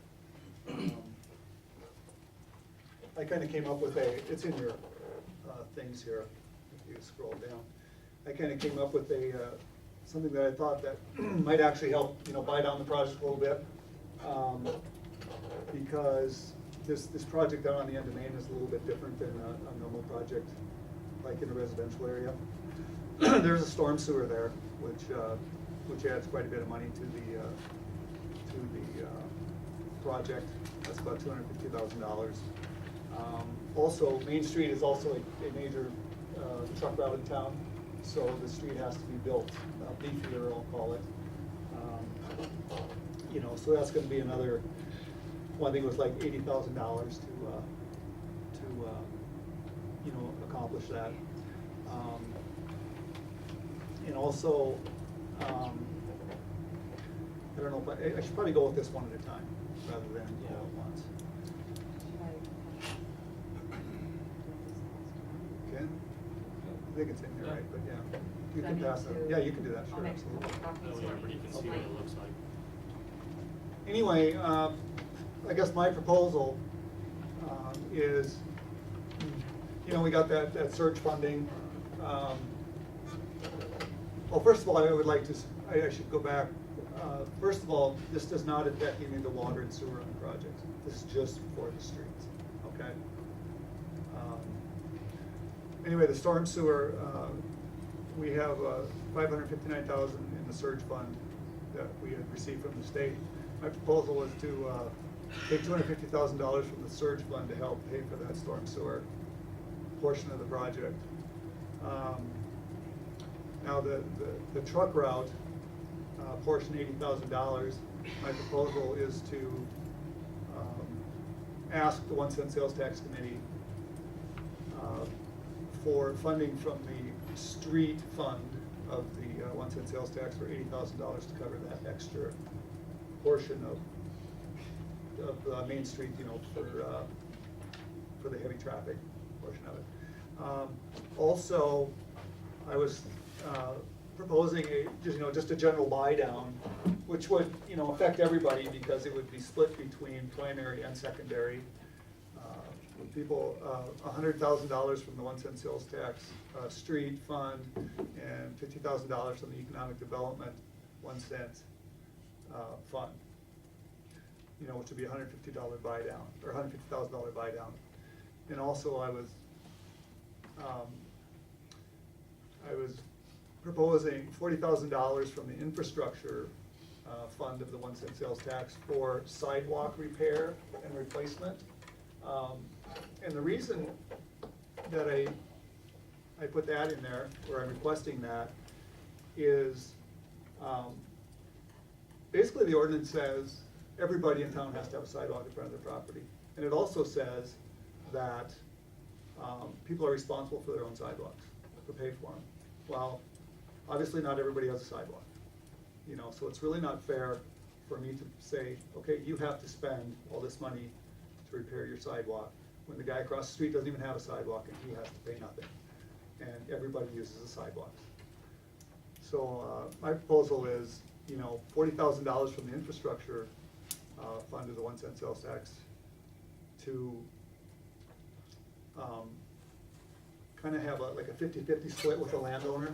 [SPEAKER 1] I kind of came up with it's in your things here, if you scroll down. I kind of came up with something that I thought that might actually help, you know, buy down the project a little bit. Because this project down on the end of Main is a little bit different than a normal project, like in a residential area. There's a storm sewer there, which adds quite a bit of money to the project. That's about $250,000. Also, Main Street is also a major truck route in town, so the street has to be built beefier, I'll call it. You know, so that's going to be another One thing was like $80,000 to, you know, accomplish that. And also, I don't know, but I should probably go with this one at a time, rather than all at once. Okay? I think it's in here, right, but yeah, you
[SPEAKER 5] So I
[SPEAKER 1] can
[SPEAKER 5] need
[SPEAKER 1] pass it,
[SPEAKER 5] to-
[SPEAKER 1] yeah, you can do that,
[SPEAKER 5] I'll
[SPEAKER 1] sure,
[SPEAKER 5] make
[SPEAKER 1] absolutely.
[SPEAKER 5] copies
[SPEAKER 3] That way
[SPEAKER 5] so
[SPEAKER 3] everybody can see what it looks like.
[SPEAKER 1] Anyway, I guess my proposal is, you know, we got that surge funding. Well, first of all, I would like to, I should go back. First of all, this does not affect any of the water and sewer on the project. This is just for the streets, okay? Anyway, the storm sewer, we have $559,000 in the surge fund that we had received from the state. My proposal was to take $250,000 from the surge fund to help pay for that storm sewer portion of the project. Now, the truck route portion, $80,000, my proposal is to ask the 1 cent sales tax committee for funding from the street fund of the 1 cent sales tax for $80,000 to cover that extra portion of Main Street, you know, for the heavy traffic portion of it. Also, I was proposing just a general buy down, which would, you know, affect everybody because it would be split between primary and secondary. People, $100,000 from the 1 cent sales tax street fund and $50,000 from the economic development 1 cent fund. You know, which would be $150 buy down, or $150,000 buy down. And also I was proposing $40,000 from the infrastructure fund of the 1 cent sales tax for sidewalk repair and replacement. And the reason that I put that in there, or I'm requesting that, is basically the ordinance says everybody in town has to have a sidewalk in front of their property. And it also says that people are responsible for their own sidewalks, to pay for them. Well, obviously not everybody has a sidewalk, you know, so it's really not fair for me to say, okay, you have to spend all this money to repair your sidewalk, when the guy across the street doesn't even have a sidewalk and he has to pay nothing. And everybody uses the sidewalks. So my proposal is, you know, $40,000 from the infrastructure fund of the 1 cent sales tax to kind of have like a 50-50 split with the landowner,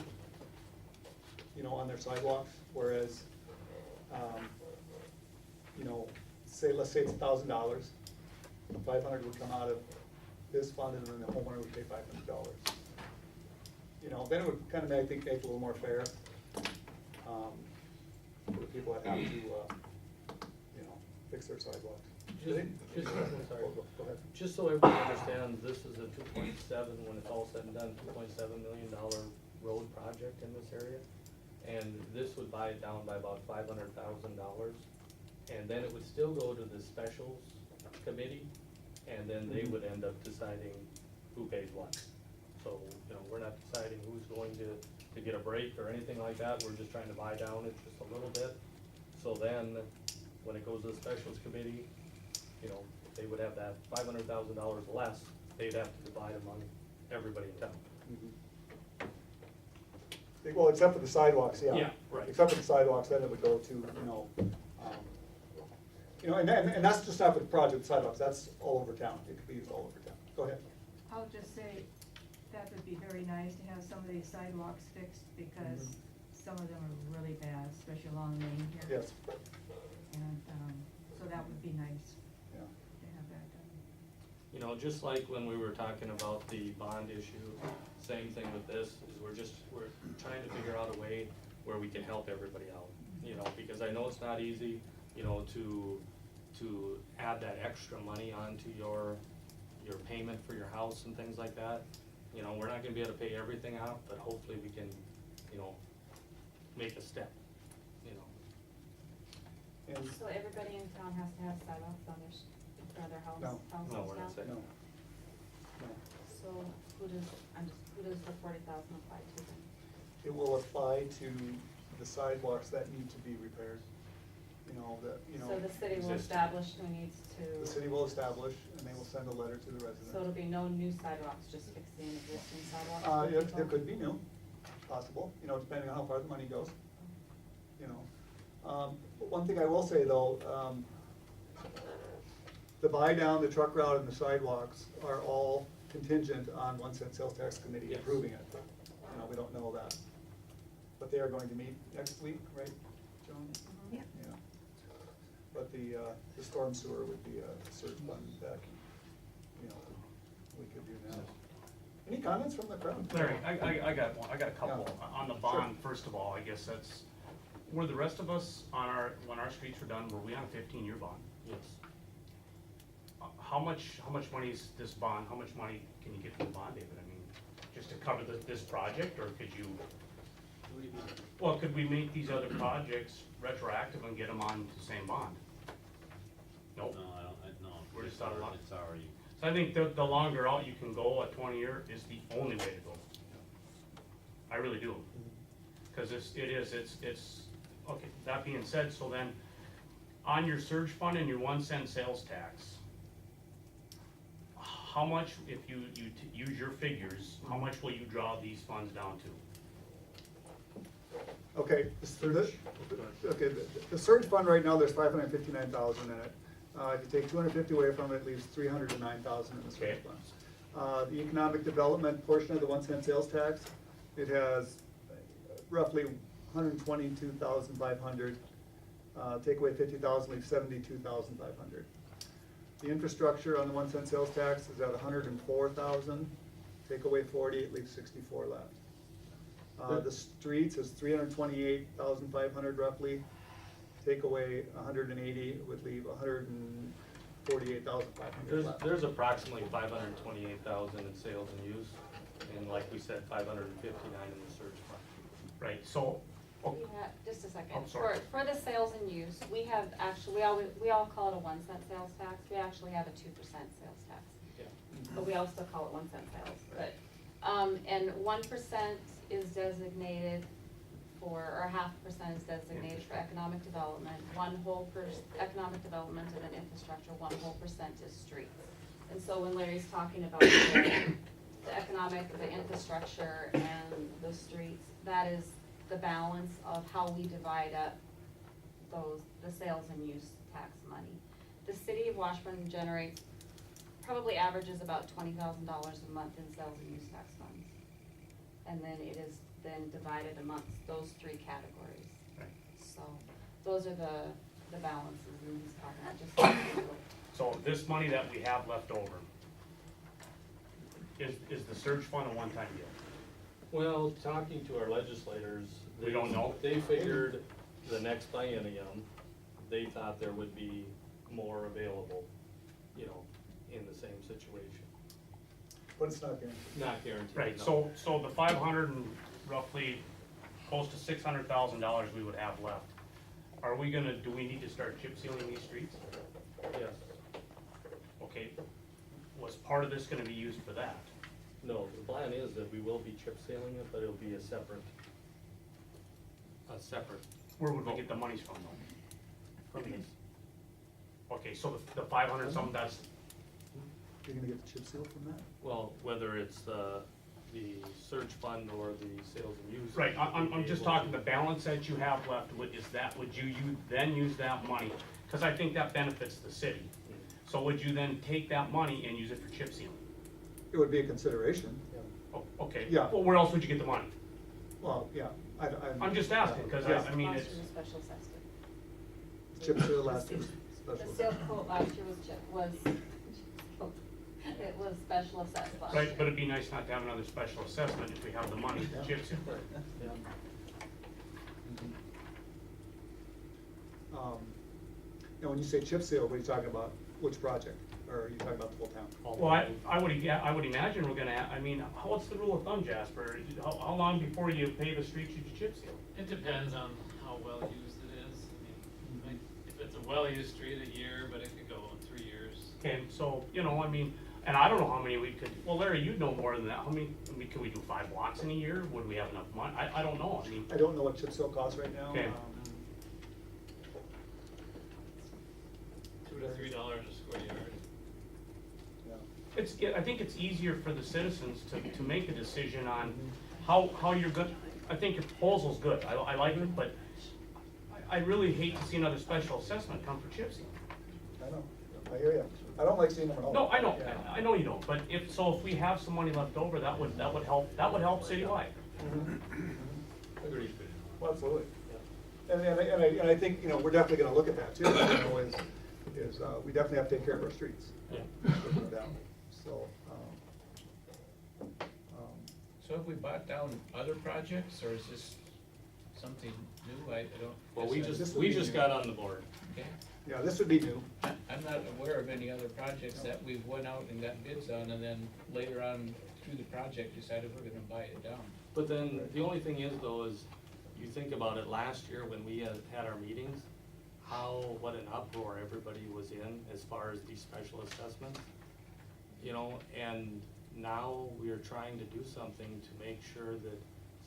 [SPEAKER 1] you know, on their sidewalks, whereas, you know, let's say it's $1,000, 500 would come out of this fund, and then the homeowner would pay $500. You know, then it would kind of, I think, make it a little more fair for the people that have to, you know, fix their sidewalks.
[SPEAKER 3] Sorry.
[SPEAKER 1] Go ahead.
[SPEAKER 3] Just so everybody understands, this is a 2.7, when it's all said and done, $2.7 million road project in this area. And this would buy it down by about $500,000. And then it would still go to the specials committee, and then they would end up deciding who pays what. So, you know, we're not deciding who's going to get a break or anything like that, we're just trying to buy down it just a little bit. So then, when it goes to the specials committee, you know, they would have that $500,000 less, they'd have to divide among everybody in town.
[SPEAKER 1] Well, except for the sidewalks, yeah.
[SPEAKER 3] Yeah, right.
[SPEAKER 1] Except for the sidewalks, then it would go to, and that's just not for the project sidewalks, that's all over town, it could be used all over town. Go ahead.
[SPEAKER 13] I'll just say, that would be very nice to have some of these sidewalks fixed, because some of them are really bad, especially along Main here.
[SPEAKER 1] Yes.
[SPEAKER 13] And, so that would be nice
[SPEAKER 1] Yeah.
[SPEAKER 13] to have that done.
[SPEAKER 3] You know, just like when we were talking about the bond issue, same thing with this, is we're trying to figure out a way where we can help everybody out. You know, because I know it's not easy, you know, to add that extra money onto your payment for your house and things like that. You know, we're not gonna be able to pay everything out, but hopefully we can, you know, make a step, you know.
[SPEAKER 1] And,
[SPEAKER 5] So everybody in town has to have sidewalks on their, in front of their house,
[SPEAKER 1] No.
[SPEAKER 5] houses
[SPEAKER 3] No, we're not
[SPEAKER 5] now?
[SPEAKER 3] saying.
[SPEAKER 1] no. No.
[SPEAKER 5] So who does, who does the 40,000 apply to then?
[SPEAKER 1] It will apply to the sidewalks that need to be repaired, you know,
[SPEAKER 5] So the city will
[SPEAKER 3] existing.
[SPEAKER 5] establish who needs to.
[SPEAKER 1] the city will establish, and they will send a letter to the residents.
[SPEAKER 5] So it'll be no new sidewalks, just fixing existing sidewalks? for
[SPEAKER 1] There
[SPEAKER 5] people?
[SPEAKER 1] could be new, possible, you know, depending on how far the money goes, you know. But one thing I will say though, the buy down, the truck route and the sidewalks are all contingent on 1 cent sales tax committee
[SPEAKER 3] Yes.
[SPEAKER 1] approving it. You know, we don't know that. But they are going to meet next week, right, Joan?
[SPEAKER 5] Mhm.
[SPEAKER 6] Yeah.
[SPEAKER 1] Yeah. But the storm sewer would be a search fund that, you know, we could do now. Any comments from the crowd?
[SPEAKER 14] Larry, I got one, I got a couple.
[SPEAKER 1] Yeah.
[SPEAKER 14] On the bond, first of all, I guess that's, were the rest of us on when our streets were done, were we on a 15-year bond?
[SPEAKER 3] Yes.
[SPEAKER 14] How much money is this bond, how much money can you get from the bond, David? I mean, just to cover this project, or could you? Well, could we make these other projects retroactive and get them on the same bond? Nope.
[SPEAKER 12] No, no.
[SPEAKER 14] We're just out of luck.
[SPEAKER 12] It's already,
[SPEAKER 14] So I think the longer out you can go, a 20-year is the only way to go. I really do. Cause it's, okay, that being said, so then, on your surge fund and your 1 cent sales tax, how much, if you use your figures, how much will you draw these funds down to?
[SPEAKER 1] Okay, the surge fund right now, there's 559,000 in it. If you take 250 away from it, it leaves 309,000 in the surge
[SPEAKER 14] Okay.
[SPEAKER 1] fund. The economic development portion of the 1 cent sales tax, it has roughly 122,500. Take away 50,000, leaves 72,500. The infrastructure on the 1 cent sales tax is at 104,000. Take away 40, it leaves 64 left. The streets is 328,500 roughly. Take away 180, it would leave 148,500 left.
[SPEAKER 3] There's approximately 528,000 in sales and use, and like we said, 559 in the surge fund.
[SPEAKER 14] Right, so, oh,
[SPEAKER 5] We have, just a second.
[SPEAKER 14] I'm sorry.
[SPEAKER 5] For the sales and use, we have actually, we all call it a 1 cent sales tax. We actually have a 2% sales tax.
[SPEAKER 3] Yeah.
[SPEAKER 5] But we also call it 1 cent sales, but, and 1% is designated for, or 0.5% is designated for economic development, economic development, and then infrastructure, 1% is streets. And so when Larry's talking about the economic, the infrastructure, and the streets, that is the balance of how we divide up the sales and use tax money. The city of Washburn generates, probably averages about $20,000 a month in sales and use tax funds. And then it is then divided amongst those 3 categories.
[SPEAKER 14] right.
[SPEAKER 5] So, those are the balances in these talking, just.
[SPEAKER 14] So this money that we have left over, is the surge fund a one-time deal?
[SPEAKER 3] Well, talking to our legislators.
[SPEAKER 14] We don't know?
[SPEAKER 3] They figured the next biennium, they thought there would be more available, you know, in the same situation.
[SPEAKER 1] But it's not guaranteed.
[SPEAKER 3] Not guaranteed.
[SPEAKER 14] Right,
[SPEAKER 3] no.
[SPEAKER 14] so the 500 and roughly close to $600,000 we would have left. Are we gonna, do we need to start chip sealing these streets?
[SPEAKER 3] Yes.
[SPEAKER 14] Okay, was part of this gonna be used for that?
[SPEAKER 3] No, the plan is that we will be chip sealing it, but it'll be a separate.
[SPEAKER 14] Where would we get the monies from though?
[SPEAKER 3] From this.
[SPEAKER 14] Okay, so the 500 something, that's,
[SPEAKER 1] You're gonna get the chip seal from that?
[SPEAKER 3] Well, whether it's the surge fund or the sales and use.
[SPEAKER 14] right, I'm just talking the balance that you have left, would you then use that money? Cause I think that benefits the city. So would you then take that money and use it for chip sealing?
[SPEAKER 1] It would be a consideration.
[SPEAKER 14] Oh, okay.
[SPEAKER 1] Yeah.
[SPEAKER 14] Well, where else would you get the money?
[SPEAKER 1] Well, yeah,
[SPEAKER 14] I'm just asking, cause
[SPEAKER 1] Yeah.
[SPEAKER 14] I mean,
[SPEAKER 5] Last
[SPEAKER 14] it's,
[SPEAKER 5] year was special assessment.
[SPEAKER 1] Chip seal last year,
[SPEAKER 5] The
[SPEAKER 1] special.
[SPEAKER 5] sales quote last year it was special assessed last year.
[SPEAKER 14] right, but it'd be nice not to have another special assessment if we have the money to chip seal.
[SPEAKER 3] Yeah.
[SPEAKER 1] Now, when you say chip seal, what are you talking about? Which project? Or are you talking about the whole town?
[SPEAKER 14] Well, I would imagine we're gonna, I mean, what's the rule of thumb, Jasper? How long before you pave a street should you chip seal?
[SPEAKER 9] It depends on how well used it is. I mean, like, if it's a well-used street a year, but it could go 3 years.
[SPEAKER 14] Okay, so, you know, I mean, and I don't know how many we could, well, Larry, you'd know more than that, how many, I mean, could we do 5 blocks in a year? Would we have enough money? I don't know, I mean,
[SPEAKER 1] I don't know what chip seal costs right now.
[SPEAKER 14] Okay.
[SPEAKER 9] $2 to $3 a square yard.
[SPEAKER 1] Yeah.
[SPEAKER 14] I think it's easier for the citizens to make a decision on how you're good. I think your proposal's good, I like it, but I really hate to see another special assessment come for chip seal.
[SPEAKER 1] I know, I hear you. I don't like seeing them at all.
[SPEAKER 14] No, I know,
[SPEAKER 1] Yeah.
[SPEAKER 14] I know you don't, but if we have some money left over, that would help citywide.
[SPEAKER 3] Agreed.
[SPEAKER 1] Well, absolutely. And I think, you know, we're definitely gonna look at that too, you know, we definitely have to take care of our streets.
[SPEAKER 14] Yeah.
[SPEAKER 1] There's no doubt. So,
[SPEAKER 15] So have we bought down other projects, or is this something new? I don't.
[SPEAKER 3] Well, we
[SPEAKER 15] guess I-
[SPEAKER 1] This
[SPEAKER 3] we
[SPEAKER 1] would be
[SPEAKER 3] just
[SPEAKER 1] new.
[SPEAKER 3] got on the board.
[SPEAKER 15] Okay.
[SPEAKER 1] yeah, this would be new.
[SPEAKER 15] I'm not aware of any other projects that we've went out and got bids on, and then later on through the project decided we're gonna buy it down.
[SPEAKER 3] But then, the only thing is though, is you think about it last year when we had our meetings, what an uproar everybody was in as far as these special assessments. You know, and now we are trying to do something to make sure that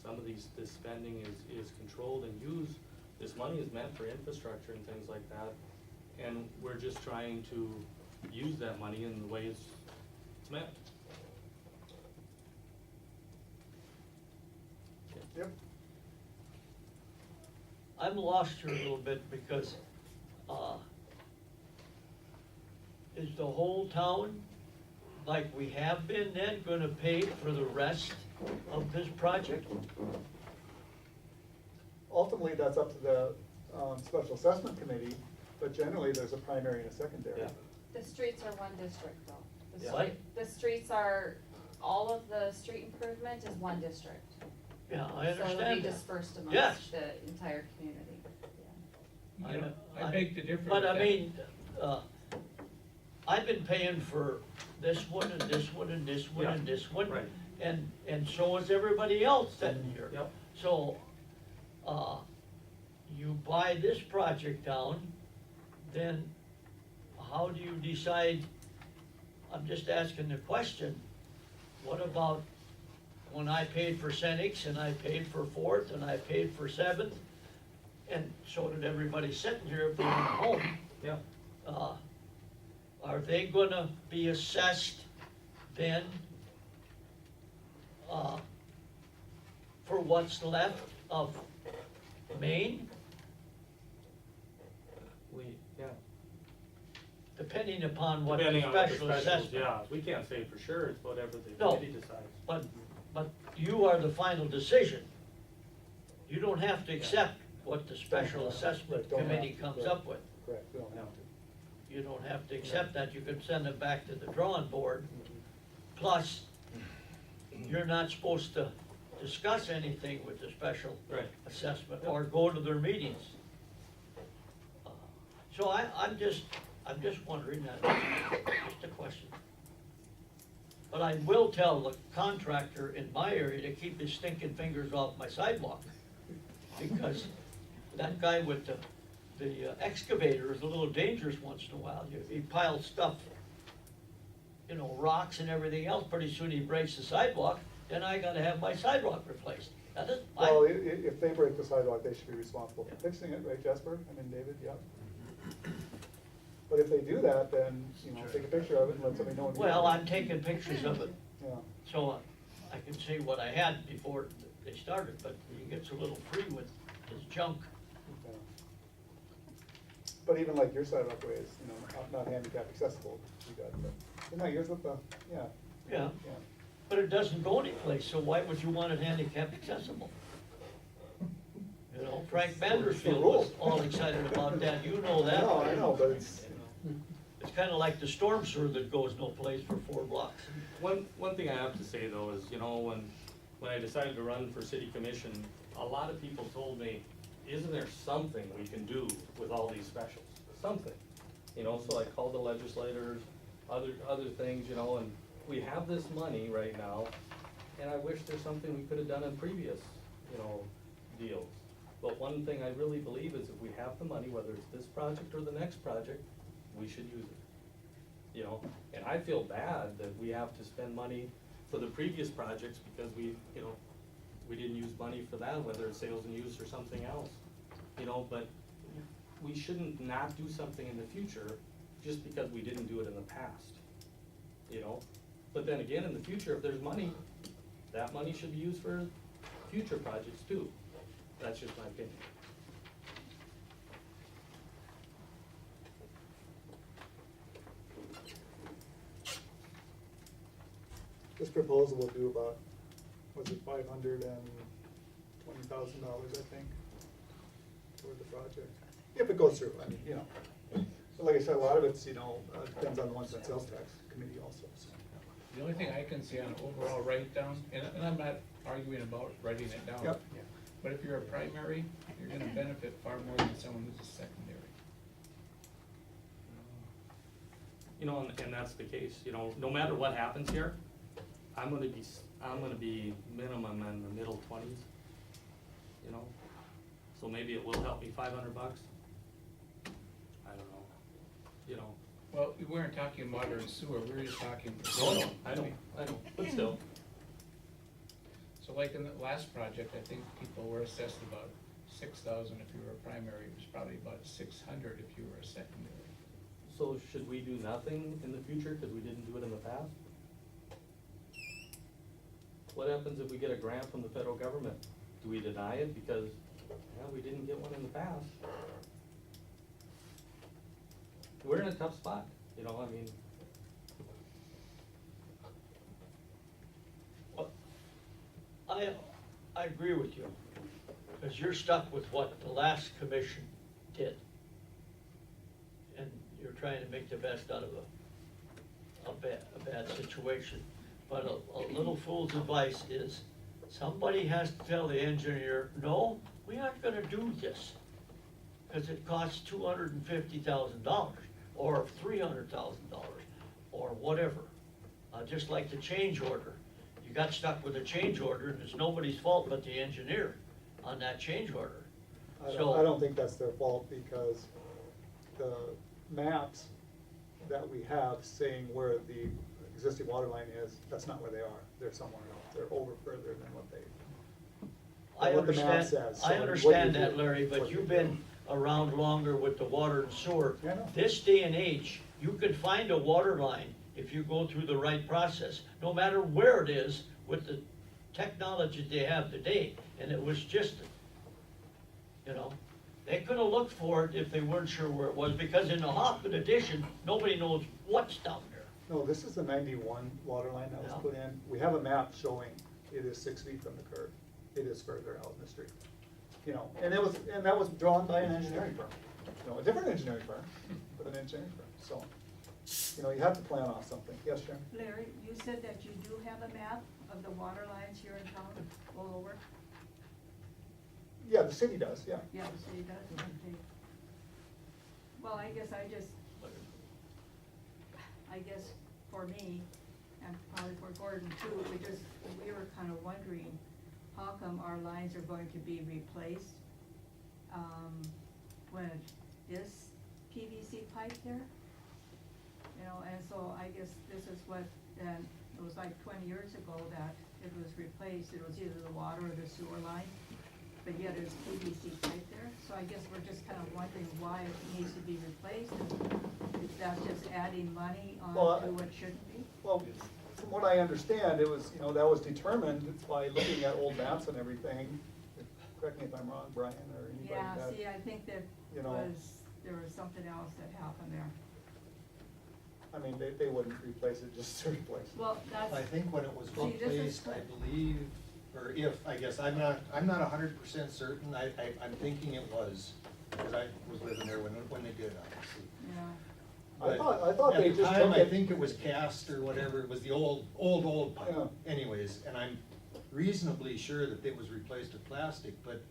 [SPEAKER 3] some of this spending is controlled and used. This money is meant for infrastructure and things like that, and we're just trying to use that money in the way it's meant.
[SPEAKER 1] Yep.
[SPEAKER 10] I'm lost here a little bit because, is the whole town, like we have been then, gonna pay for the rest of this project?
[SPEAKER 1] Ultimately, that's up to the, special assessment committee, but generally, there's a primary and a secondary.
[SPEAKER 3] Yeah.
[SPEAKER 5] The streets are one district though. The
[SPEAKER 3] Yeah.
[SPEAKER 5] street- The streets are, all of the street improvement is one district.
[SPEAKER 10] Yeah, I
[SPEAKER 5] So it'll
[SPEAKER 10] understand
[SPEAKER 5] be
[SPEAKER 10] that.
[SPEAKER 5] dispersed
[SPEAKER 10] Yes.
[SPEAKER 5] amongst the entire community, yeah.
[SPEAKER 15] You know, I beg to differ
[SPEAKER 10] But
[SPEAKER 15] with
[SPEAKER 10] I
[SPEAKER 15] that.
[SPEAKER 10] mean, I've been paying for this one and this one and this one and this one.
[SPEAKER 3] Right.
[SPEAKER 10] And so is everybody else sitting here.
[SPEAKER 3] Yep.
[SPEAKER 10] So, you buy this project down, then how do you decide? I'm just asking the question, what about when I paid for Senex and I paid for Fourth and I paid for Seventh? And so did everybody sitting here if they were home.
[SPEAKER 3] Yeah.
[SPEAKER 10] Are they gonna be assessed then, for what's left of Maine,
[SPEAKER 3] Yeah.
[SPEAKER 10] depending upon what the
[SPEAKER 3] Depending on what the
[SPEAKER 10] special
[SPEAKER 3] specials,
[SPEAKER 10] assessment?
[SPEAKER 3] yeah, we can't say for sure, it's whatever the
[SPEAKER 10] No.
[SPEAKER 3] committee decides.
[SPEAKER 10] But you are the final decision. You don't have to accept what the special assessment
[SPEAKER 1] Don't have
[SPEAKER 10] committee
[SPEAKER 1] to,
[SPEAKER 10] comes
[SPEAKER 1] correct.
[SPEAKER 10] up with.
[SPEAKER 1] Correct, we don't have to.
[SPEAKER 10] You don't have to accept that, you can send it back to the drawing board. Plus, you're not supposed to discuss anything with the special
[SPEAKER 3] Right.
[SPEAKER 10] assessment or go to their meetings. So I'm just wondering that, just a question. But I will tell the contractor in my area to keep his stinking fingers off my sidewalk. Because that guy with the excavator is a little dangerous once in a while. He piles stuff, you know, rocks and everything else, pretty soon he breaks the sidewalk, then I gotta have my sidewalk replaced. That is,
[SPEAKER 1] Well, if they break the sidewalk, they should be responsible for fixing it, right, Jasper? I mean, David, yeah. But if they do that, then, you know, take a picture of it and let somebody know.
[SPEAKER 10] well, I'm taking pictures of it,
[SPEAKER 1] Yeah,
[SPEAKER 10] so I can see what I had before they started, but he gets a little free with his junk.
[SPEAKER 1] yeah. But even like your sidewalk way is, you know, not handicap accessible, you got, but, isn't that yours with the, yeah,
[SPEAKER 10] Yeah,
[SPEAKER 1] yeah.
[SPEAKER 10] but it doesn't go anyplace, so why would you want it handicap accessible? You know, Frank Vandersfield was all excited about that, you know that.
[SPEAKER 1] I know, but it's,
[SPEAKER 10] It's kinda like the storm sewer that goes no place for 4 blocks.
[SPEAKER 3] One thing I have to say though is, you know, when I decided to run for city commission, a lot of people told me, isn't there something we can do with all these specials? Something, you know, so I called the legislators, other things, you know, and we have this money right now, and I wish there's something we could have done in previous, you know, deals. But one thing I really believe is if we have the money, whether it's this project or the next project, we should use it. You know, and I feel bad that we have to spend money for the previous projects because we, you know, we didn't use money for that, whether it's sales and use or something else. You know, but we shouldn't not do something in the future just because we didn't do it in the past. You know, but then again, in the future, if there's money, that money should be used for future projects too. That's just my opinion.
[SPEAKER 1] This proposal will do about, was it $520,000, I think, toward the project? If it goes through, I mean, you know. But like I said, a lot of it's, you know, depends on the ones that sales tax committee also, so.
[SPEAKER 15] The only thing I can see on overall write-down, and I'm not arguing about writing it down.
[SPEAKER 1] Yep.
[SPEAKER 15] But if you're a primary, you're gonna benefit far more than someone who's a secondary.
[SPEAKER 3] You know, and that's the case, you know, no matter what happens here, I'm gonna be minimum in the middle 20s, you know? So maybe it will help me $500. I don't know, you know.
[SPEAKER 15] Well, we weren't talking water and sewer, we were just talking.
[SPEAKER 3] No, I know, but still.
[SPEAKER 15] So like in the last project, I think people were assessed about 6,000 if you were a primary, it was probably about 600 if you were a secondary.
[SPEAKER 3] So should we do nothing in the future because we didn't do it in the past? What happens if we get a grant from the federal government? Do we deny it because, yeah, we didn't get one in the past? We're in a tough spot, you know, I mean.
[SPEAKER 10] Well, I agree with you, because you're stuck with what the last commission did. And you're trying to make the best out of a bad situation. But a little fool's advice is, somebody has to tell the engineer, no, we aren't gonna do this, because it costs $250,000, or $300,000, or whatever. Just like the change order. You got stuck with a change order, and it's nobody's fault but the engineer on that change order.
[SPEAKER 1] I
[SPEAKER 10] So-
[SPEAKER 1] don't think that's their fault, because the maps that we have saying where the existing water line is, that's not where they are. They're somewhere else. They're over further than what they,
[SPEAKER 10] I
[SPEAKER 1] what the map
[SPEAKER 10] understand,
[SPEAKER 1] says. So
[SPEAKER 10] I
[SPEAKER 1] what
[SPEAKER 10] understand
[SPEAKER 1] you
[SPEAKER 10] that,
[SPEAKER 1] do-
[SPEAKER 10] Larry, but
[SPEAKER 1] what you
[SPEAKER 10] you've
[SPEAKER 1] do.
[SPEAKER 10] been around longer with the water and sewer.
[SPEAKER 1] Yeah, I know.
[SPEAKER 10] This day and age, you can find a water line if you go through the right process, no matter where it is with the technology they have today. And it was just, you know, they could have looked for it if they weren't sure where it was, because in the Hoffman addition, nobody knows what's down there.
[SPEAKER 1] No, this is the 91 water line that was
[SPEAKER 10] Yeah.
[SPEAKER 1] put in. We have a map showing it is 6 feet from the curb. It is further out in the street. You know, and that was drawn by an engineering firm. You know, a different engineering firm, but an engineering firm, so. You know, you have to plan on something. Yes, Sharon?
[SPEAKER 13] Larry, you said that you do have a map of the water lines here in town, all over?
[SPEAKER 1] Yeah, the city does, yeah.
[SPEAKER 13] Yeah, the city does, okay. Well, I guess for me, and probably for Gordon too, we were kind of wondering, how come our lines are going to be replaced, when it is PVC pipe there? You know, and so I guess this is what, then, it was like 20 years ago that it was replaced, it was either the water or the sewer line, but yet it's PVC pipe there, so I guess we're just kind of wondering why it needs to be replaced, and if that's just adding money on
[SPEAKER 1] Well,
[SPEAKER 13] to what shouldn't be?
[SPEAKER 1] Well, from what I understand, it was, you know, that was determined by looking at old maps and everything. Correct me if I'm wrong, Brian, or anybody.
[SPEAKER 13] Yeah,
[SPEAKER 1] that,
[SPEAKER 13] see, I think that
[SPEAKER 1] you know,
[SPEAKER 13] there was something else that happened there.
[SPEAKER 1] I mean, they wouldn't replace it just to replace it.
[SPEAKER 13] Well, that's.
[SPEAKER 2] I think when it was
[SPEAKER 13] See, this is
[SPEAKER 2] replaced, I
[SPEAKER 13] what-
[SPEAKER 2] believe, or if, I guess, I'm not 100% certain, I'm thinking it was, because I was living there when they did it, obviously.
[SPEAKER 13] Yeah.
[SPEAKER 1] I
[SPEAKER 2] But
[SPEAKER 1] thought they
[SPEAKER 2] at the
[SPEAKER 1] just
[SPEAKER 2] time,
[SPEAKER 1] took
[SPEAKER 2] I
[SPEAKER 1] it-
[SPEAKER 2] think it was cast or whatever, it was the old pipe
[SPEAKER 1] Yeah.
[SPEAKER 2] anyways, and I'm reasonably sure that it was replaced with plastic, but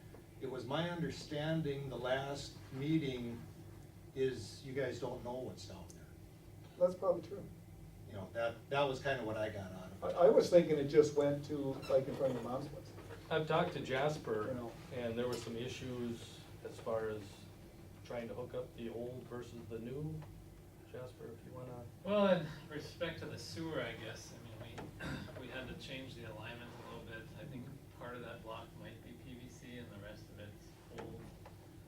[SPEAKER 2] it was my understanding the last meeting is you guys don't know what's down there.
[SPEAKER 1] That's probably true.
[SPEAKER 2] You know, that was kind of what I got out of it.
[SPEAKER 1] I was thinking it just went to, like, in front of your mom's place.
[SPEAKER 3] I've talked to Jasper,
[SPEAKER 1] You know.
[SPEAKER 3] and there were some issues as far as trying to hook up the old versus the new. Jasper, if you wanna.
[SPEAKER 9] Well, in respect to the sewer, I guess, I mean, we had to change the alignment a little bit. I think part of that block might be PVC and the rest of it's old.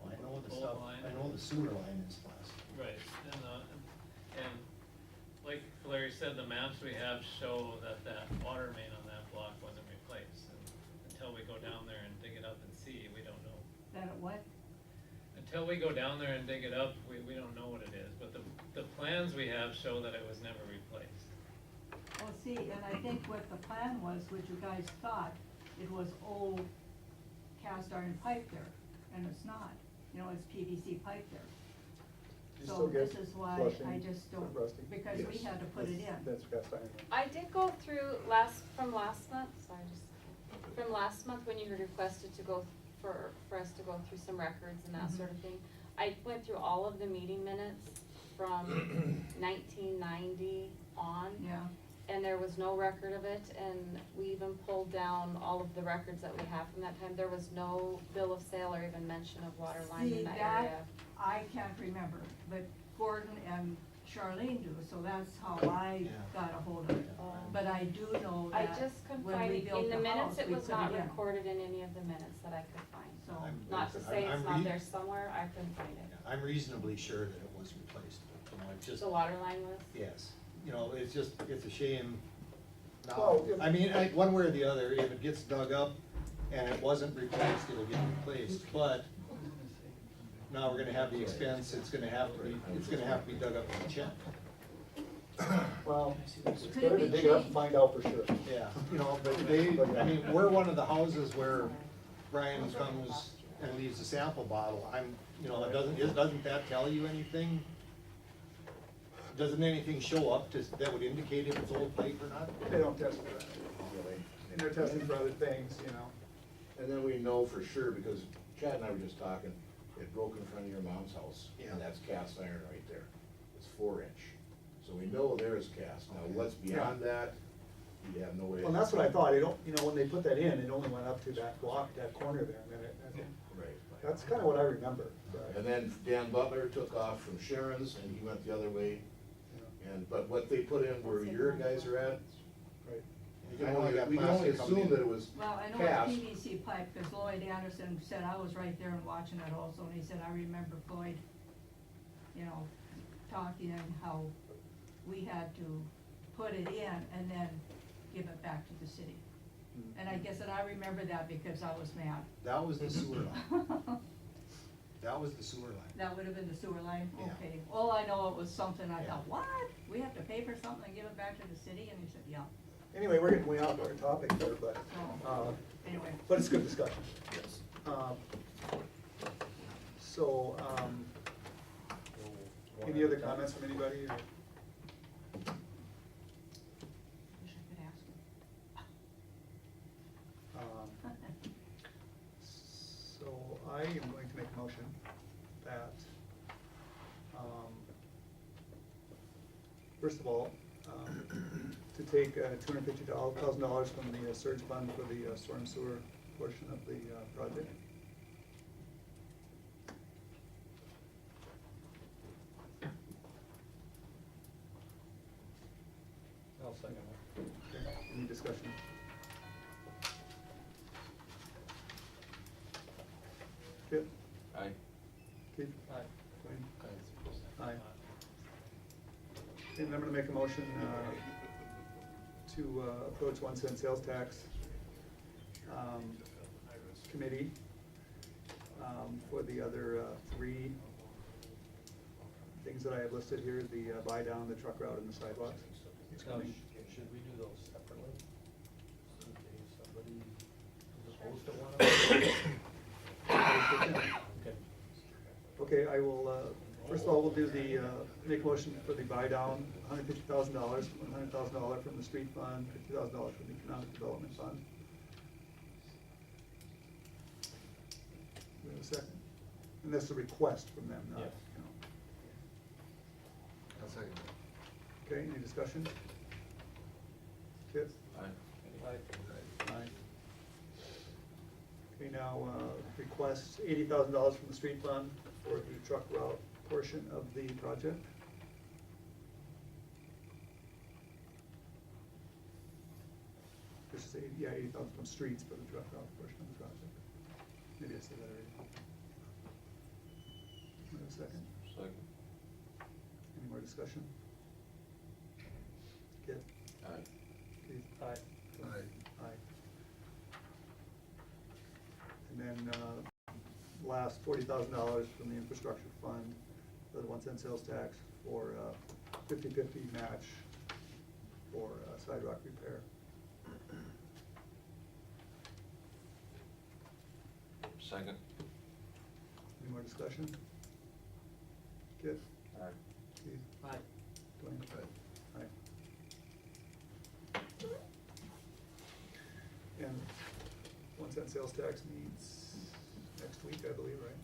[SPEAKER 2] Well, I know the
[SPEAKER 9] Old
[SPEAKER 2] stuff,
[SPEAKER 9] line.
[SPEAKER 2] I know the sewer line is plastic.
[SPEAKER 9] Right, and like Larry said, the maps we have show that that water main on that block wasn't replaced. And until we go down there and dig it up and see, we don't know.
[SPEAKER 13] That at what?
[SPEAKER 9] Until we go down there and dig it up, we don't know what it is, but the plans we have show that it was never replaced.
[SPEAKER 13] Well, see, and I think what the plan was, what you guys thought, it was old cast iron pipe there, and it's not. You know, it's PVC pipe there.
[SPEAKER 1] You
[SPEAKER 13] So
[SPEAKER 1] still get
[SPEAKER 13] this is why
[SPEAKER 1] flushing
[SPEAKER 13] I just don't,
[SPEAKER 1] rusting?
[SPEAKER 13] because we
[SPEAKER 11] Yes.
[SPEAKER 13] had to put it in.
[SPEAKER 1] That's cast iron.
[SPEAKER 5] I did go through from last month, from last month when you had requested to go, for us to go through some records and that sort of thing. I went through all of the meeting minutes from 1990 on.
[SPEAKER 13] Yeah.
[SPEAKER 5] And there was no record of it, and we even pulled down all of the records that we have from that time. There was no bill of sale or even mention of water line
[SPEAKER 13] See,
[SPEAKER 5] in that
[SPEAKER 13] that,
[SPEAKER 5] area.
[SPEAKER 13] I can't remember, but Gordon and Charlene do, so that's how I got a hold of it. But I do know
[SPEAKER 5] I
[SPEAKER 13] that
[SPEAKER 5] just couldn't
[SPEAKER 13] when
[SPEAKER 5] find
[SPEAKER 13] we
[SPEAKER 5] it,
[SPEAKER 13] built
[SPEAKER 5] in the
[SPEAKER 13] the
[SPEAKER 5] minutes,
[SPEAKER 13] house,
[SPEAKER 5] it
[SPEAKER 13] we
[SPEAKER 5] was
[SPEAKER 13] put
[SPEAKER 5] not
[SPEAKER 13] it in.
[SPEAKER 5] recorded in any of the minutes that I could find.
[SPEAKER 13] So,
[SPEAKER 5] Not to say it's
[SPEAKER 2] I'm
[SPEAKER 5] not
[SPEAKER 2] re-
[SPEAKER 5] there somewhere, I couldn't find it.
[SPEAKER 2] I'm reasonably sure that it was replaced, you know, it's just.
[SPEAKER 5] The water line was?
[SPEAKER 2] Yes, you know, it's just, it's a shame now.
[SPEAKER 1] Well, if-
[SPEAKER 2] I mean, one way or the other, if it gets dug up and it wasn't replaced, it'll get replaced, but now we're gonna have the expense, it's gonna have to be dug up in a check.
[SPEAKER 1] Well, it's
[SPEAKER 13] Could
[SPEAKER 1] better
[SPEAKER 13] it
[SPEAKER 1] to
[SPEAKER 13] be
[SPEAKER 1] dig it up and
[SPEAKER 13] changed?
[SPEAKER 1] find out for sure.
[SPEAKER 2] Yeah, you know, but I mean, we're one of the houses where Brian comes and leaves a sample bottle, you know, doesn't that tell you anything? Doesn't anything show up that would indicate if it's old pipe or not?
[SPEAKER 1] They don't test for that.
[SPEAKER 11] Really.
[SPEAKER 1] And they're testing for other things, you know.
[SPEAKER 11] And then we know for sure, because Chad and I were just talking, it broke in front of your mom's house,
[SPEAKER 2] Yeah.
[SPEAKER 11] and that's cast iron right there. It's 4 inch. So we know there's cast. Now, what's beyond that, you have no way.
[SPEAKER 1] Well, that's what I thought, when they put that in, it only went up to that block, that corner there, and then
[SPEAKER 11] Right.
[SPEAKER 1] that's kinda what I remember. but,
[SPEAKER 11] And then Dan Butler took off from Sharon's, and he went the other way. But what they put in where your guys are at,
[SPEAKER 1] Right.
[SPEAKER 11] we can
[SPEAKER 2] I know I
[SPEAKER 11] only,
[SPEAKER 2] got
[SPEAKER 11] we can only
[SPEAKER 2] plastic coming
[SPEAKER 11] assume
[SPEAKER 2] in.
[SPEAKER 11] that it was
[SPEAKER 13] Well, I know
[SPEAKER 11] cast.
[SPEAKER 13] it's PVC pipe, because Lloyd Anderson said, I was right there and watching it also, and he said, I remember Floyd, you know, talking and how we had to put it in and then give it back to the city. And I guess that I remember that because I was mad.
[SPEAKER 2] That was the sewer line, that was the sewer line.
[SPEAKER 13] That would have been the sewer line,
[SPEAKER 2] Yeah.
[SPEAKER 13] okay. All I know, it was something, I
[SPEAKER 2] Yeah.
[SPEAKER 13] thought, what? We have to pay for something and give it back to the city? And he said, yeah.
[SPEAKER 1] Anyway, we're getting way off our topic there, but,
[SPEAKER 13] Anyway.
[SPEAKER 1] but it's good discussion. So, any other comments from anybody? or-
[SPEAKER 13] Wish I could ask him.
[SPEAKER 1] So I am going to make a motion that, first of all, to take $250,000 from the surge fund for the storm sewer portion of the project.
[SPEAKER 3] I'll second that.
[SPEAKER 1] Okay, any discussion? Kip?
[SPEAKER 4] Aye.
[SPEAKER 1] Keith?
[SPEAKER 3] Aye.
[SPEAKER 1] Wayne? Aye. And I'm gonna make a motion to approach 1 cent sales tax committee for the other 3 things that I have listed here, the buy down, the truck route, and the sidewalks. It's
[SPEAKER 3] Now,
[SPEAKER 1] coming.
[SPEAKER 3] should we do those separately? In case somebody is opposed to one of them? Okay.
[SPEAKER 1] Okay, I will, first of all, we'll do the, make a motion for the buy down, $150,000, $100,000 from the street fund, $50,000 from the economic development fund. Do we have a second? And that's a request from them, not,
[SPEAKER 3] Yeah.
[SPEAKER 1] you know.
[SPEAKER 4] I'll second
[SPEAKER 1] Okay, any discussion? Kip?
[SPEAKER 4] Aye.
[SPEAKER 3] Aye.
[SPEAKER 1] Aye. now requests $80,000 from the street fund for the truck route portion of the project. This is 80,000 from streets for the truck route portion of the project. Maybe I said that already. Wait a second.
[SPEAKER 4] Second.
[SPEAKER 1] Any more discussion? Kip?
[SPEAKER 4] Aye.
[SPEAKER 1] Keith?
[SPEAKER 3] Aye.
[SPEAKER 1] Aye. And then, last $40,000 from the infrastructure fund for the 1 cent sales tax for 50/50 match for sidewalk repair.
[SPEAKER 4] Second.
[SPEAKER 1] Any more discussion? Kip?
[SPEAKER 4] Aye.
[SPEAKER 1] Keith?
[SPEAKER 3] Aye.
[SPEAKER 1] Dwayne? Aye. And 1 cent sales tax meets next week, I believe, right?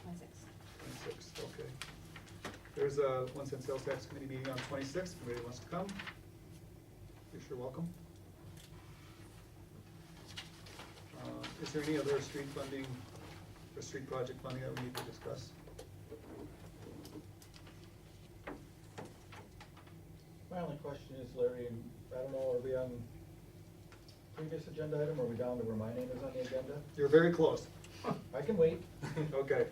[SPEAKER 5] 26.
[SPEAKER 1] 26th, okay. There's a 1 cent sales tax committee meeting on 26th, if anybody wants to come, you're sure welcome. Is there any other street funding or street project funding that we need to discuss?
[SPEAKER 16] My only question is, Larry, and I don't know, are we on previous agenda item, or are we down to where my name is on the agenda?
[SPEAKER 1] You're very close.
[SPEAKER 16] I can wait.
[SPEAKER 1] Okay.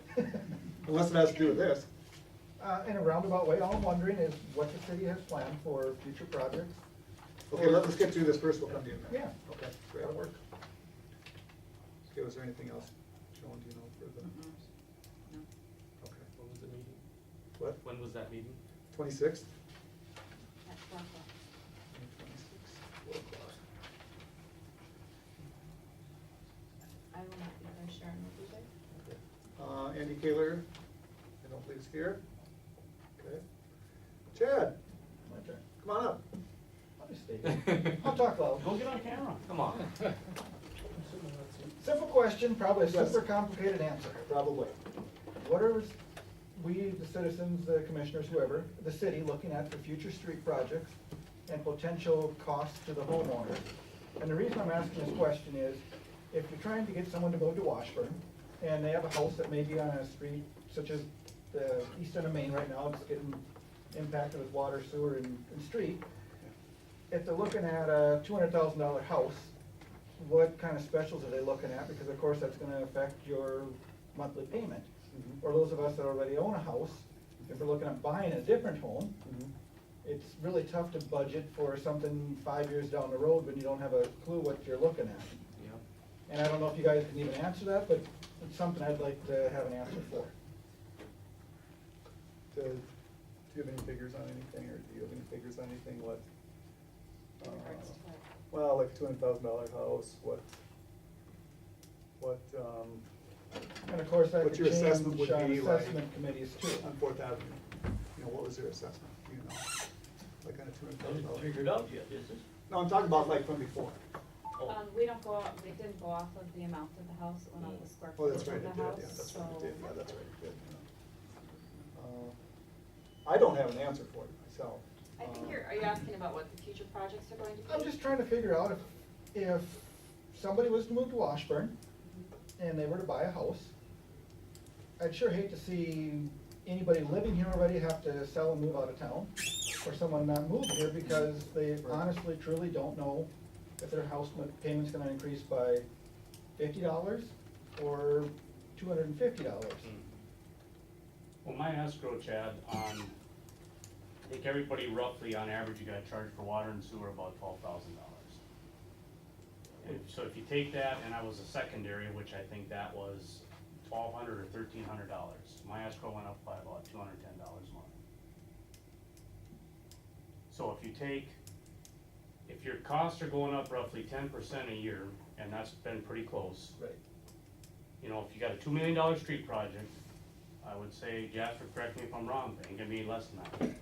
[SPEAKER 1] Unless it has to do with this.
[SPEAKER 16] In a roundabout way, all I'm wondering is what the city has planned for future projects.
[SPEAKER 1] Okay, let's get through this first, we'll come to you next.
[SPEAKER 16] Yeah.
[SPEAKER 1] Okay, great.
[SPEAKER 16] That'll work.
[SPEAKER 1] Okay, was there anything else, Joan, do you know, for the?
[SPEAKER 5] No.
[SPEAKER 1] Okay.
[SPEAKER 3] When was the meeting?
[SPEAKER 1] What?
[SPEAKER 3] When was that meeting?
[SPEAKER 1] 26th?
[SPEAKER 5] At 4 o'clock.
[SPEAKER 1] 4 o'clock.
[SPEAKER 5] I will not be there, Sharon will be there.
[SPEAKER 1] Okay. Andy Kaler, I don't believe is here. Okay. Chad,
[SPEAKER 16] My turn.
[SPEAKER 1] come on up.
[SPEAKER 16] I'll just stay here. I'll talk loud.
[SPEAKER 14] Go get on camera.
[SPEAKER 3] Come on.
[SPEAKER 16] Simple question, probably a
[SPEAKER 1] Yes.
[SPEAKER 16] super complicated answer.
[SPEAKER 1] Probably.
[SPEAKER 16] What are we, the citizens, the commissioners, whoever, the city, looking at for future street projects and potential costs to the homeowner? And the reason I'm asking this question is, if you're trying to get someone to move to Washburn, and they have a house that may be on a street such as the east end of Maine right now, it's getting impacted with water, sewer, and street. If they're looking at a $200,000 house, what kind of specials are they looking at? Because of course, that's gonna affect your monthly payment. Or those of us that already own a house, if we're looking at buying a different home, it's really tough to budget for something 5 years down the road when you don't have a clue what you're looking at.
[SPEAKER 3] Yeah.
[SPEAKER 16] And I don't know if you guys can even answer that, but it's something I'd like to have an answer for.
[SPEAKER 1] Do you have any figures on anything, or do you have any figures on anything, what?
[SPEAKER 5] In regards to what?
[SPEAKER 1] Well, like a $200,000 house, what,
[SPEAKER 16] And of course, that
[SPEAKER 1] what
[SPEAKER 16] could
[SPEAKER 1] your
[SPEAKER 16] change
[SPEAKER 1] assessment would
[SPEAKER 16] on
[SPEAKER 1] be like
[SPEAKER 16] assessment committees too.
[SPEAKER 1] on 4th Avenue? You know, what was their assessment, do you know? Like kind of $200,000?
[SPEAKER 10] Figured out yet, is it?
[SPEAKER 1] No, I'm talking about like from before.
[SPEAKER 5] We don't go, we didn't go off of the amount of the house, it went off the square
[SPEAKER 1] Oh, that's
[SPEAKER 5] footage
[SPEAKER 1] right,
[SPEAKER 5] of
[SPEAKER 1] it
[SPEAKER 5] the
[SPEAKER 1] did,
[SPEAKER 5] house,
[SPEAKER 1] yeah, that's
[SPEAKER 5] so.
[SPEAKER 1] right, it did, yeah, that's right, it did. I don't have an answer for you myself.
[SPEAKER 5] I think are you asking about what the future projects are going to be?
[SPEAKER 16] I'm just trying to figure out if somebody was to move to Washburn and they were to buy a house, I'd sure hate to see anybody living here already have to sell and move out of town, or someone not move here because they honestly, truly don't know if their house payment's gonna increase by $50 or $250.
[SPEAKER 14] Well, my escrow, Chad, I think everybody roughly on average, you gotta charge for water and sewer about $12,000. So if you take that, and I was a secondary, which I think that was $1,200 or $1,300, my escrow went up by about $210 a month. So if your costs are going up roughly 10% a year, and that's been pretty close.
[SPEAKER 16] Right.
[SPEAKER 14] You know, if you got a $2 million street project, I would say, Jasper, correct me if I'm wrong, but it can be less than that.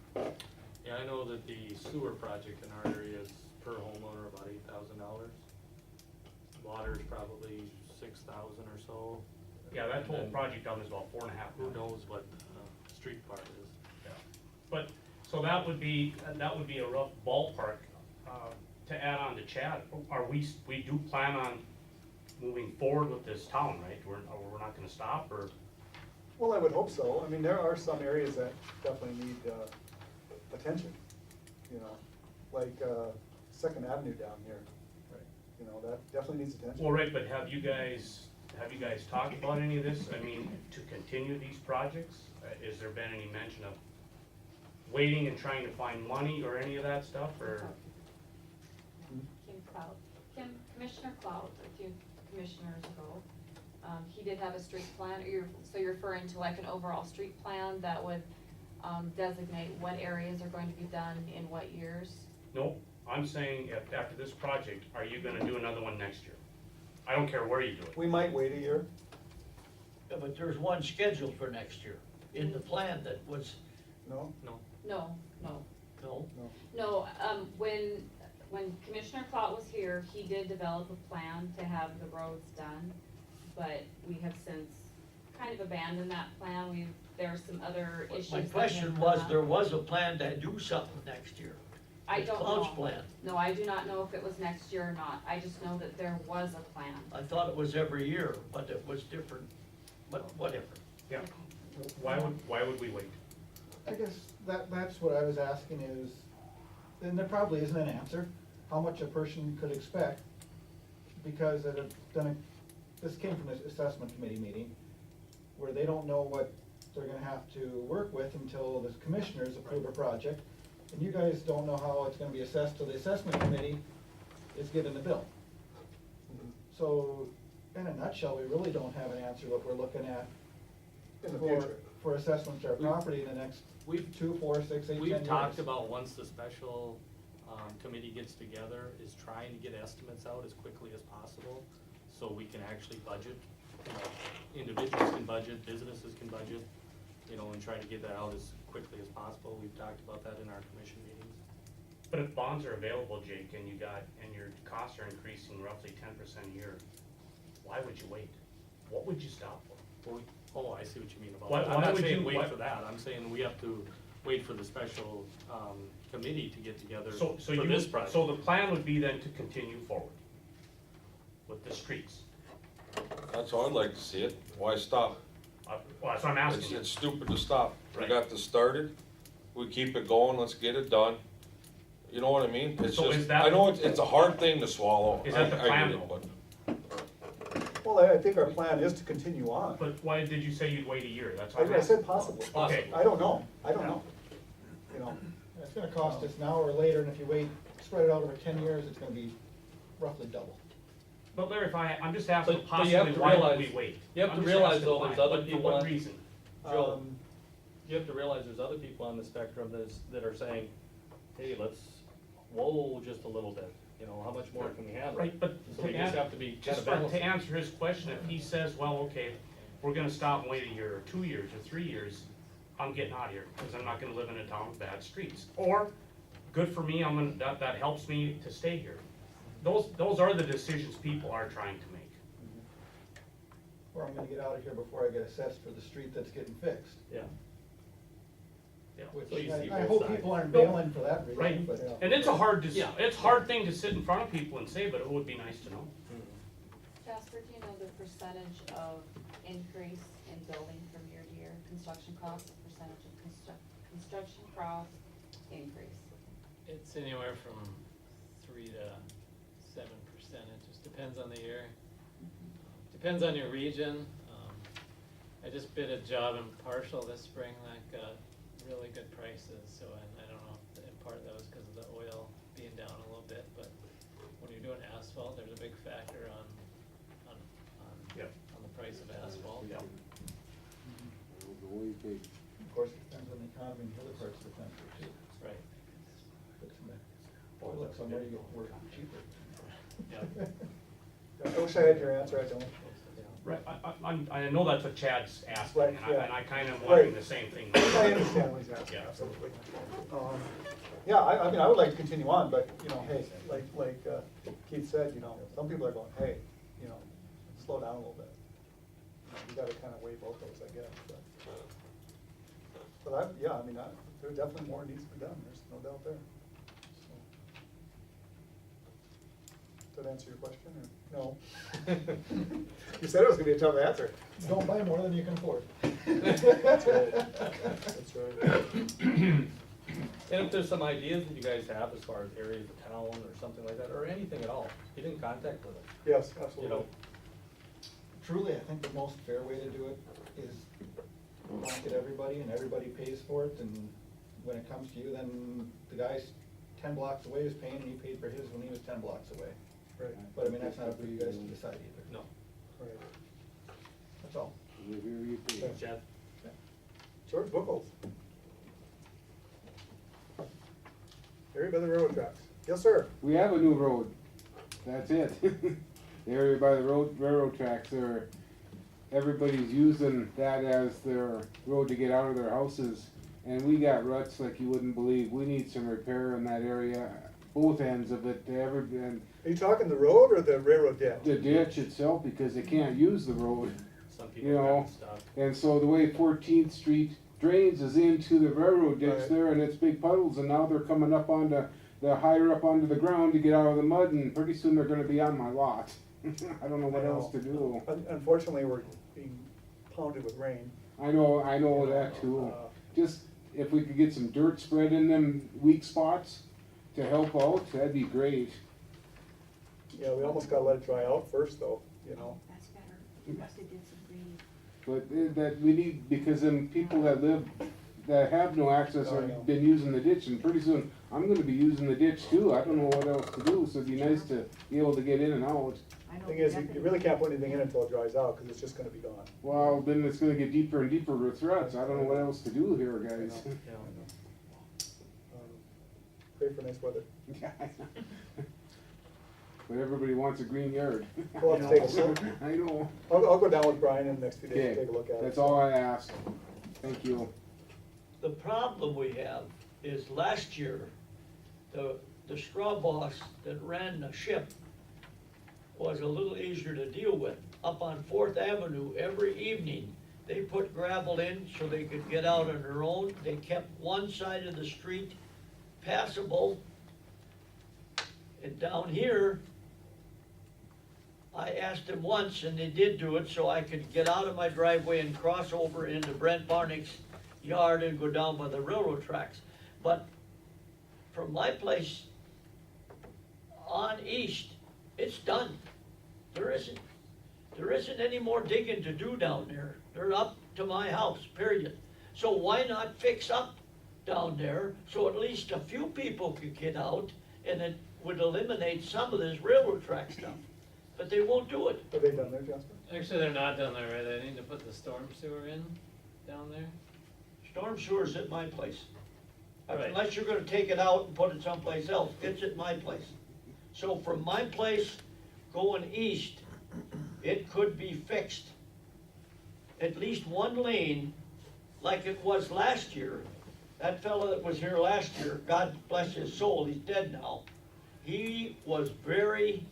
[SPEAKER 3] Yeah, I know that the sewer project in our area is per homeowner about $8,000. Water's probably 6,000 or so.
[SPEAKER 14] Yeah, that whole
[SPEAKER 3] And
[SPEAKER 14] project down is about 4.5
[SPEAKER 3] who
[SPEAKER 14] million.
[SPEAKER 3] knows what street part is.
[SPEAKER 14] Yeah. But, so that would be a rough ballpark. to add on to Chad, we do plan on moving forward with this town, right? We're not gonna stop, or?
[SPEAKER 1] Well, I would hope so. I mean, there are some areas that definitely need attention, you know, like Second Avenue down here. You know, that definitely needs attention.
[SPEAKER 14] Well, right, but have you guys talked about any of this? I mean, to continue these projects? Has there been any mention of waiting and trying to find money or any of that stuff, or?
[SPEAKER 5] Commissioner Cloud, a few commissioners ago, he did have a street plan, so you're referring to like an overall street plan that would designate what areas are going to be done in what years?
[SPEAKER 14] No, I'm saying after this project, are you gonna do another one next year? I don't care where you do it.
[SPEAKER 1] We might wait a year.
[SPEAKER 10] Yeah, but there's one scheduled for next year in the plan that was,
[SPEAKER 1] No?
[SPEAKER 14] No.
[SPEAKER 5] No, no.
[SPEAKER 10] no?
[SPEAKER 5] No, when Commissioner Clout was here, he did develop a plan to have the roads done, but we have since kind of abandoned that plan. There are some other issues.
[SPEAKER 10] My
[SPEAKER 5] that
[SPEAKER 10] question
[SPEAKER 5] have
[SPEAKER 10] was,
[SPEAKER 5] come up.
[SPEAKER 10] there was a plan to do something next year.
[SPEAKER 5] I
[SPEAKER 10] It's
[SPEAKER 5] don't
[SPEAKER 10] Cloud's
[SPEAKER 5] know.
[SPEAKER 10] plan.
[SPEAKER 5] No, I do not know if it was next year or not. I just know that there was a plan.
[SPEAKER 10] I thought it was every year, but it was different, but whatever.
[SPEAKER 14] Yeah. Why would we wait?
[SPEAKER 16] I guess that's what I was asking is, and there probably isn't an answer, how much a person could expect, because this came from this assessment committee meeting, where they don't know what they're gonna have to work with until the commissioners approve a project, and you guys don't know how it's gonna be assessed till the assessment committee is given the bill. So, in a nutshell, we really don't have an answer what we're looking at
[SPEAKER 1] In the future.
[SPEAKER 16] for assessments of our property in the next 2, 4, 6, 8, 10 years.
[SPEAKER 3] We've talked about, once the special committee gets together, is trying to get estimates out as quickly as possible, so we can actually budget. You know, individuals can budget, businesses can budget, you know, and try to get that out as quickly as possible. We've talked about that in our commission meetings.
[SPEAKER 14] But if bonds are available, Jake, and your costs are increasing roughly 10% a year, why would you wait? What would you stop for?
[SPEAKER 3] Well, oh, I see what you mean about
[SPEAKER 14] Why-
[SPEAKER 3] that.
[SPEAKER 14] why
[SPEAKER 3] I'm not
[SPEAKER 14] would
[SPEAKER 3] saying
[SPEAKER 14] you-
[SPEAKER 3] wait
[SPEAKER 14] why-
[SPEAKER 3] for that, I'm saying we have to wait for the special committee to get together
[SPEAKER 14] So
[SPEAKER 3] for
[SPEAKER 14] you
[SPEAKER 3] this
[SPEAKER 14] would,
[SPEAKER 3] project.
[SPEAKER 14] so the plan would be then to continue forward with the streets.
[SPEAKER 4] That's how I'd like to see it. Why stop?
[SPEAKER 14] Well, that's what I'm asking you.
[SPEAKER 4] It's stupid to stop. We
[SPEAKER 14] Right.
[SPEAKER 4] got this started, we keep it going, let's get it done. You know what I mean? It's
[SPEAKER 14] So is
[SPEAKER 4] just,
[SPEAKER 14] that-
[SPEAKER 4] I know it's a hard thing to swallow.
[SPEAKER 14] Is that the
[SPEAKER 4] I get
[SPEAKER 14] plan,
[SPEAKER 4] it,
[SPEAKER 14] though?
[SPEAKER 4] but
[SPEAKER 1] Well, I think our plan is to continue on.
[SPEAKER 14] But why did you say you'd wait a year? That's what I'm
[SPEAKER 1] I
[SPEAKER 14] asking.
[SPEAKER 1] said possibly.
[SPEAKER 14] Okay.
[SPEAKER 1] I don't know, you know.
[SPEAKER 16] It's gonna cost us now or later, and if you spread it out over 10 years, it's gonna be roughly double.
[SPEAKER 14] But Larry, I'm just asking
[SPEAKER 3] But you have
[SPEAKER 14] possibly,
[SPEAKER 3] to
[SPEAKER 14] why would
[SPEAKER 3] realize-
[SPEAKER 14] we wait?
[SPEAKER 3] you have
[SPEAKER 14] I'm
[SPEAKER 3] to
[SPEAKER 14] just
[SPEAKER 3] realize,
[SPEAKER 14] asking
[SPEAKER 3] though,
[SPEAKER 14] why.
[SPEAKER 3] there's other
[SPEAKER 14] What-
[SPEAKER 3] people
[SPEAKER 14] What
[SPEAKER 3] on-
[SPEAKER 14] reason?
[SPEAKER 3] Joe, you have to realize there's other people on the spectrum that are saying, hey, let's whoa just a little bit, you know, how much more can we handle?
[SPEAKER 14] Right, but
[SPEAKER 3] So we just have to be kind
[SPEAKER 14] just
[SPEAKER 3] of
[SPEAKER 14] to
[SPEAKER 3] balanced.
[SPEAKER 14] answer his question, if he says, well, okay, we're gonna stop and wait a year, or 2 years, or 3 years, I'm getting out of here, because I'm not gonna live in a town with bad streets. Or, good for me, that helps me to stay here. Those are the decisions people are trying to make.
[SPEAKER 16] Or I'm gonna get out of here before I get assessed for the street that's getting fixed.
[SPEAKER 3] Yeah. Yeah.
[SPEAKER 16] Which
[SPEAKER 3] So you see
[SPEAKER 16] I
[SPEAKER 3] both
[SPEAKER 16] hope
[SPEAKER 3] sides.
[SPEAKER 16] people aren't bailing for that reason,
[SPEAKER 14] Right,
[SPEAKER 16] but.
[SPEAKER 14] and it's a hard,
[SPEAKER 3] Yeah.
[SPEAKER 14] it's a hard thing to sit in front of people and say, but it would be nice to know.
[SPEAKER 5] Jasper, do you know the percentage of increase in building from year to year, construction costs, percentage of construction cost increase?
[SPEAKER 9] It's anywhere from 3 to 7%, it just depends on the year. Depends on your region. I just bid a job in Partial this spring that got really good prices, so I don't know if in part that was because of the oil being down a little bit, but when you're doing asphalt, there's a big factor on
[SPEAKER 14] Yep.
[SPEAKER 9] the price of asphalt.
[SPEAKER 14] Yep.
[SPEAKER 16] Of course, it depends on the economy in other parts of the country too.
[SPEAKER 9] Right.
[SPEAKER 16] Or look somewhere you get work cheaper.
[SPEAKER 14] Yeah.
[SPEAKER 1] I wish I had your answer, I don't.
[SPEAKER 14] Right, I know that's what Chad's asking,
[SPEAKER 1] Right,
[SPEAKER 14] and
[SPEAKER 1] yeah.
[SPEAKER 14] I kind of
[SPEAKER 1] Right.
[SPEAKER 14] wondering the same thing.
[SPEAKER 1] I understand what he's asking,
[SPEAKER 14] Yeah.
[SPEAKER 1] absolutely. Yeah, I mean, I would like to continue on, but, you know, hey, like Keith said, you know, some people are going, hey, you know, slow down a little bit. You gotta kind of weigh both those, I guess, but yeah, I mean, there definitely more needs to be done, there's no doubt there. So. Did that answer your question, or no? You said it was gonna be a tough answer.
[SPEAKER 16] Don't buy more than you can afford.
[SPEAKER 1] That's right, that's right.
[SPEAKER 3] And if there's some ideas that you guys have as far as areas of town or something like that, or anything at all, get in contact with us.
[SPEAKER 1] Yes,
[SPEAKER 3] You
[SPEAKER 1] absolutely.
[SPEAKER 3] know,
[SPEAKER 16] Truly, I think the most fair way to do it is blanket everybody and everybody pays for it, and when it comes to you, then the guy's 10 blocks away is paying, and he paid for his when he was 10 blocks away.
[SPEAKER 1] Right.
[SPEAKER 16] But I mean, that's not up for you guys to decide either.
[SPEAKER 3] no.
[SPEAKER 1] Right.
[SPEAKER 16] That's all.
[SPEAKER 3] Thanks, Chad.
[SPEAKER 1] George Buchholz. Area by the railroad tracks. Yes, sir.
[SPEAKER 17] We have a new road, that's it. The area by the railroad tracks there, everybody's using that as their road to get out of their houses. And we got ruts like you wouldn't believe. We need some repair in that area, both ends of it, and
[SPEAKER 1] Are you talking the road or the railroad ditch?
[SPEAKER 17] the ditch itself, because they can't use the road.
[SPEAKER 3] Some
[SPEAKER 17] You
[SPEAKER 3] people
[SPEAKER 17] know,
[SPEAKER 3] have stuff.
[SPEAKER 17] and so the way 14th Street drains is into the railroad ditch
[SPEAKER 1] Right.
[SPEAKER 17] there, and it's big puddles, and now they're coming up onto, the higher up onto the ground to get out of the mud, and pretty soon they're gonna be on my lot. I don't know what else to do.
[SPEAKER 1] Unfortunately, we're being pounded with rain.
[SPEAKER 17] I know that too.
[SPEAKER 1] Uh,
[SPEAKER 17] Just, if we could get some dirt spread in them weak spots to help out, that'd be great.
[SPEAKER 1] Yeah, we almost gotta let it dry out first, though, you know?
[SPEAKER 13] That's better, you must have did some green.
[SPEAKER 17] But that we need, because then people that live, that have no access
[SPEAKER 1] Oh, I
[SPEAKER 17] have
[SPEAKER 1] know.
[SPEAKER 17] been using the ditch, and pretty soon, I'm gonna be using the ditch too. I don't know what else to do, so it'd be nice to be able to get in and out.
[SPEAKER 13] I know
[SPEAKER 1] Thing
[SPEAKER 13] the
[SPEAKER 1] is, you
[SPEAKER 13] deputy-
[SPEAKER 1] really can't put anything in until it dries out, cause it's just gonna be gone.
[SPEAKER 17] Well, then it's gonna get deeper and deeper with ruts. I don't know what else to do here, guys.
[SPEAKER 3] Yeah.
[SPEAKER 1] Pray for nice weather.
[SPEAKER 17] But everybody wants a green yard.
[SPEAKER 1] We'll have to take a look.
[SPEAKER 17] I know.
[SPEAKER 1] I'll go down with Brian in the next few days
[SPEAKER 17] Okay,
[SPEAKER 1] and take a look at it.
[SPEAKER 17] that's all I ask. Thank you.
[SPEAKER 10] The problem we have is last year, the straw boss that ran the ship was a little easier to deal with. Up on 4th Avenue, every evening, they put gravel in so they could get out on their own. They kept one side of the street passable. And down here, I asked them once, and they did do it, so I could get out of my driveway and cross over into Brent Barnick's yard and go down by the railroad tracks. But from my place on east, it's done. There isn't any more digging to do down there. They're up to my house, period. So why not fix up down there so at least a few people could get out, and it would eliminate some of this railroad track stuff? But they won't do it.
[SPEAKER 1] Are they done there, Jasper?
[SPEAKER 9] Actually, they're not down there, right? They need to put the storm sewer in down there.
[SPEAKER 10] Storm sewer's at my place.
[SPEAKER 9] Right.
[SPEAKER 10] Unless you're gonna take it out and put it someplace else, it's at my place. So from my place going east, it could be fixed. At least one lane, like it was last year. That fellow that was here last year, God bless his soul, he's dead now. He was very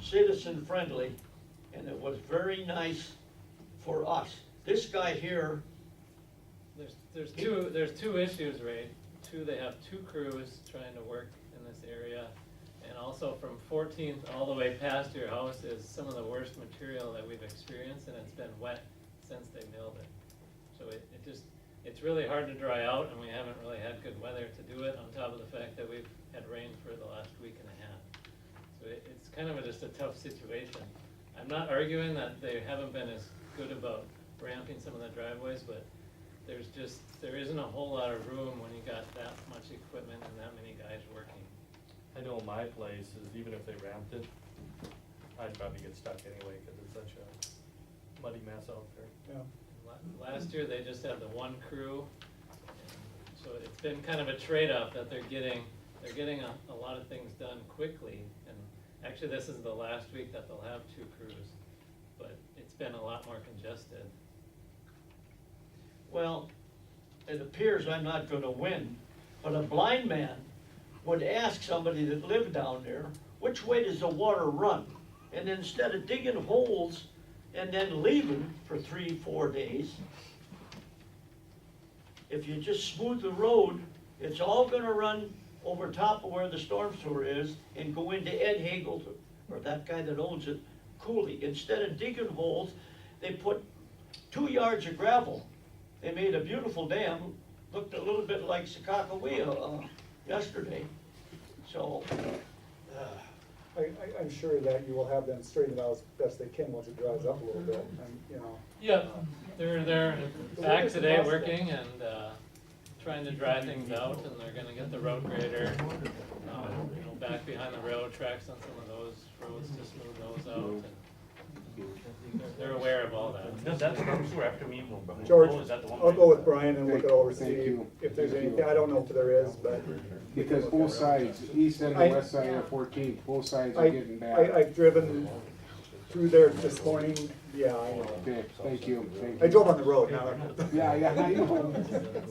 [SPEAKER 10] citizen friendly, and it was very nice for us. This guy here,
[SPEAKER 9] There's two issues, right? They have two crews trying to work in this area. And also from 14th all the way past your house is some of the worst material that we've experienced, and it's been wet since they milled it. So it's really hard to dry out, and we haven't really had good weather to do it, on top of the fact that we've had rain for the last week and a half. So it's kind of just a tough situation. I'm not arguing that they haven't been as good about ramping some of the driveways, but there isn't a whole lot of room when you got that much equipment and that many guys working.
[SPEAKER 3] I know my place is, even if they ramped it, I'd probably get stuck anyway, cause it's such a muddy mess out there.
[SPEAKER 1] Yeah.
[SPEAKER 9] Last year, they just had the one crew, and so it's been kind of a trade-off that they're getting a lot of things done quickly, and actually, this is the last week that they'll have two crews, but it's been a lot more congested.
[SPEAKER 10] well, it appears I'm not gonna win, but a blind man would ask somebody that lived down there, which way does the water run? And instead of digging holes and then leaving for 3-4 days, if you just smooth the road, it's all gonna run over top of where the storm sewer is and go into Ed Hagel's, or that guy that owns it, coulee. Instead of digging holes, they put 2 yards of gravel. They made a beautiful dam, looked a little bit like Sakakawea, yesterday. So,
[SPEAKER 1] I'm sure that you will have them straightened out as best they can once it dries up a little bit, and, you know.
[SPEAKER 3] Yeah, they're
[SPEAKER 1] The
[SPEAKER 3] back
[SPEAKER 1] work
[SPEAKER 3] today
[SPEAKER 1] is
[SPEAKER 3] working and, trying to dry things out, and they're gonna get the road grader, you know, back behind the railroad tracks on some of those roads to smooth those out, and they're aware of all that.
[SPEAKER 14] Does that storm sewer have to meet?
[SPEAKER 1] George,
[SPEAKER 14] Oh, is that the one?
[SPEAKER 1] I'll go with Brian and look it over,
[SPEAKER 17] Thank
[SPEAKER 1] see
[SPEAKER 17] you.
[SPEAKER 1] if there's
[SPEAKER 17] Thank you.
[SPEAKER 1] anything, I don't know if there is, but.
[SPEAKER 17] Because both sides, east and the
[SPEAKER 1] I-
[SPEAKER 17] west side of 14th, both sides are
[SPEAKER 1] I,
[SPEAKER 17] getting bad.
[SPEAKER 1] I've driven through there this morning, yeah, I know.
[SPEAKER 17] Okay, thank you, thank you.
[SPEAKER 1] I drove on the road, not on.
[SPEAKER 17] Yeah, yeah, I know.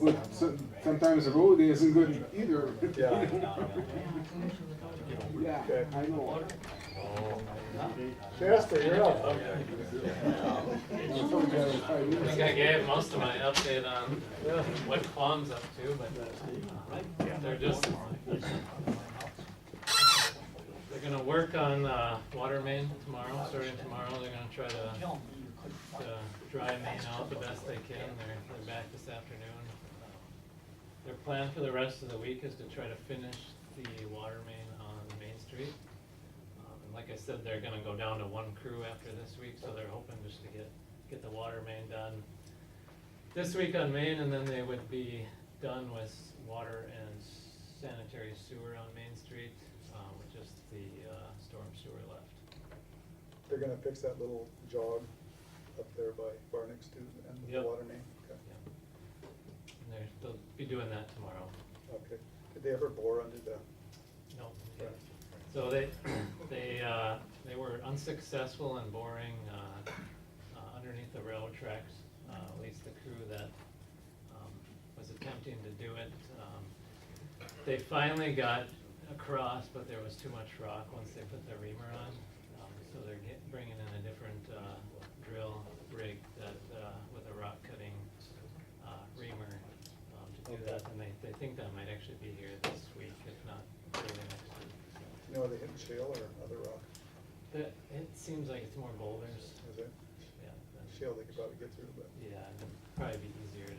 [SPEAKER 17] But sometimes the road isn't good either.
[SPEAKER 1] Yeah.
[SPEAKER 17] Yeah,
[SPEAKER 1] Okay.
[SPEAKER 17] I know.
[SPEAKER 1] Jasper, you're up.
[SPEAKER 3] I think I gave most of my update on what Quam's up to, but they're just, they're gonna work on, water main tomorrow, starting tomorrow, they're gonna try to dry main out the best they can, they're back this afternoon. Their plan for the rest of the week is to try to finish the water main on Main Street. And like I said, they're gonna go down to 1 crew after this week, so they're hoping just to get the water main done this week on Main, and then they would be done with water and sanitary sewer on Main Street, with just the storm sewer left.
[SPEAKER 1] They're gonna fix that little jog up there by Barnick's too, and the
[SPEAKER 3] Yep.
[SPEAKER 1] water main, okay.
[SPEAKER 3] And they'll be doing that tomorrow.
[SPEAKER 1] Okay, did they ever bore under the?
[SPEAKER 3] No. So they were unsuccessful in boring, underneath the railroad tracks, at least the crew that, was attempting to do it. They finally got across, but there was too much rock once they put the reamer on. So they're bringing in a different, drill rig that, with a rock cutting, reamer, to do that. And they think that might actually be here this week, if not early next week.
[SPEAKER 1] You know, are they hitting shale or other rock?
[SPEAKER 3] It seems like it's more boulders.
[SPEAKER 1] Is it?
[SPEAKER 3] Yeah.
[SPEAKER 1] Shale they could probably get through, but.
[SPEAKER 3] Yeah, and it'd probably be easier to,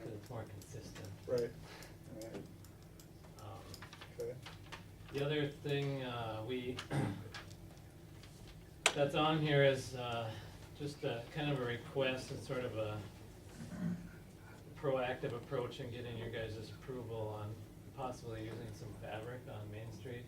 [SPEAKER 3] cause it's more consistent.
[SPEAKER 1] Right, right, okay.
[SPEAKER 3] The other thing, that's on here is, just a kind of a request and sort of a proactive approach in getting your guys' approval on possibly using some fabric on Main Street.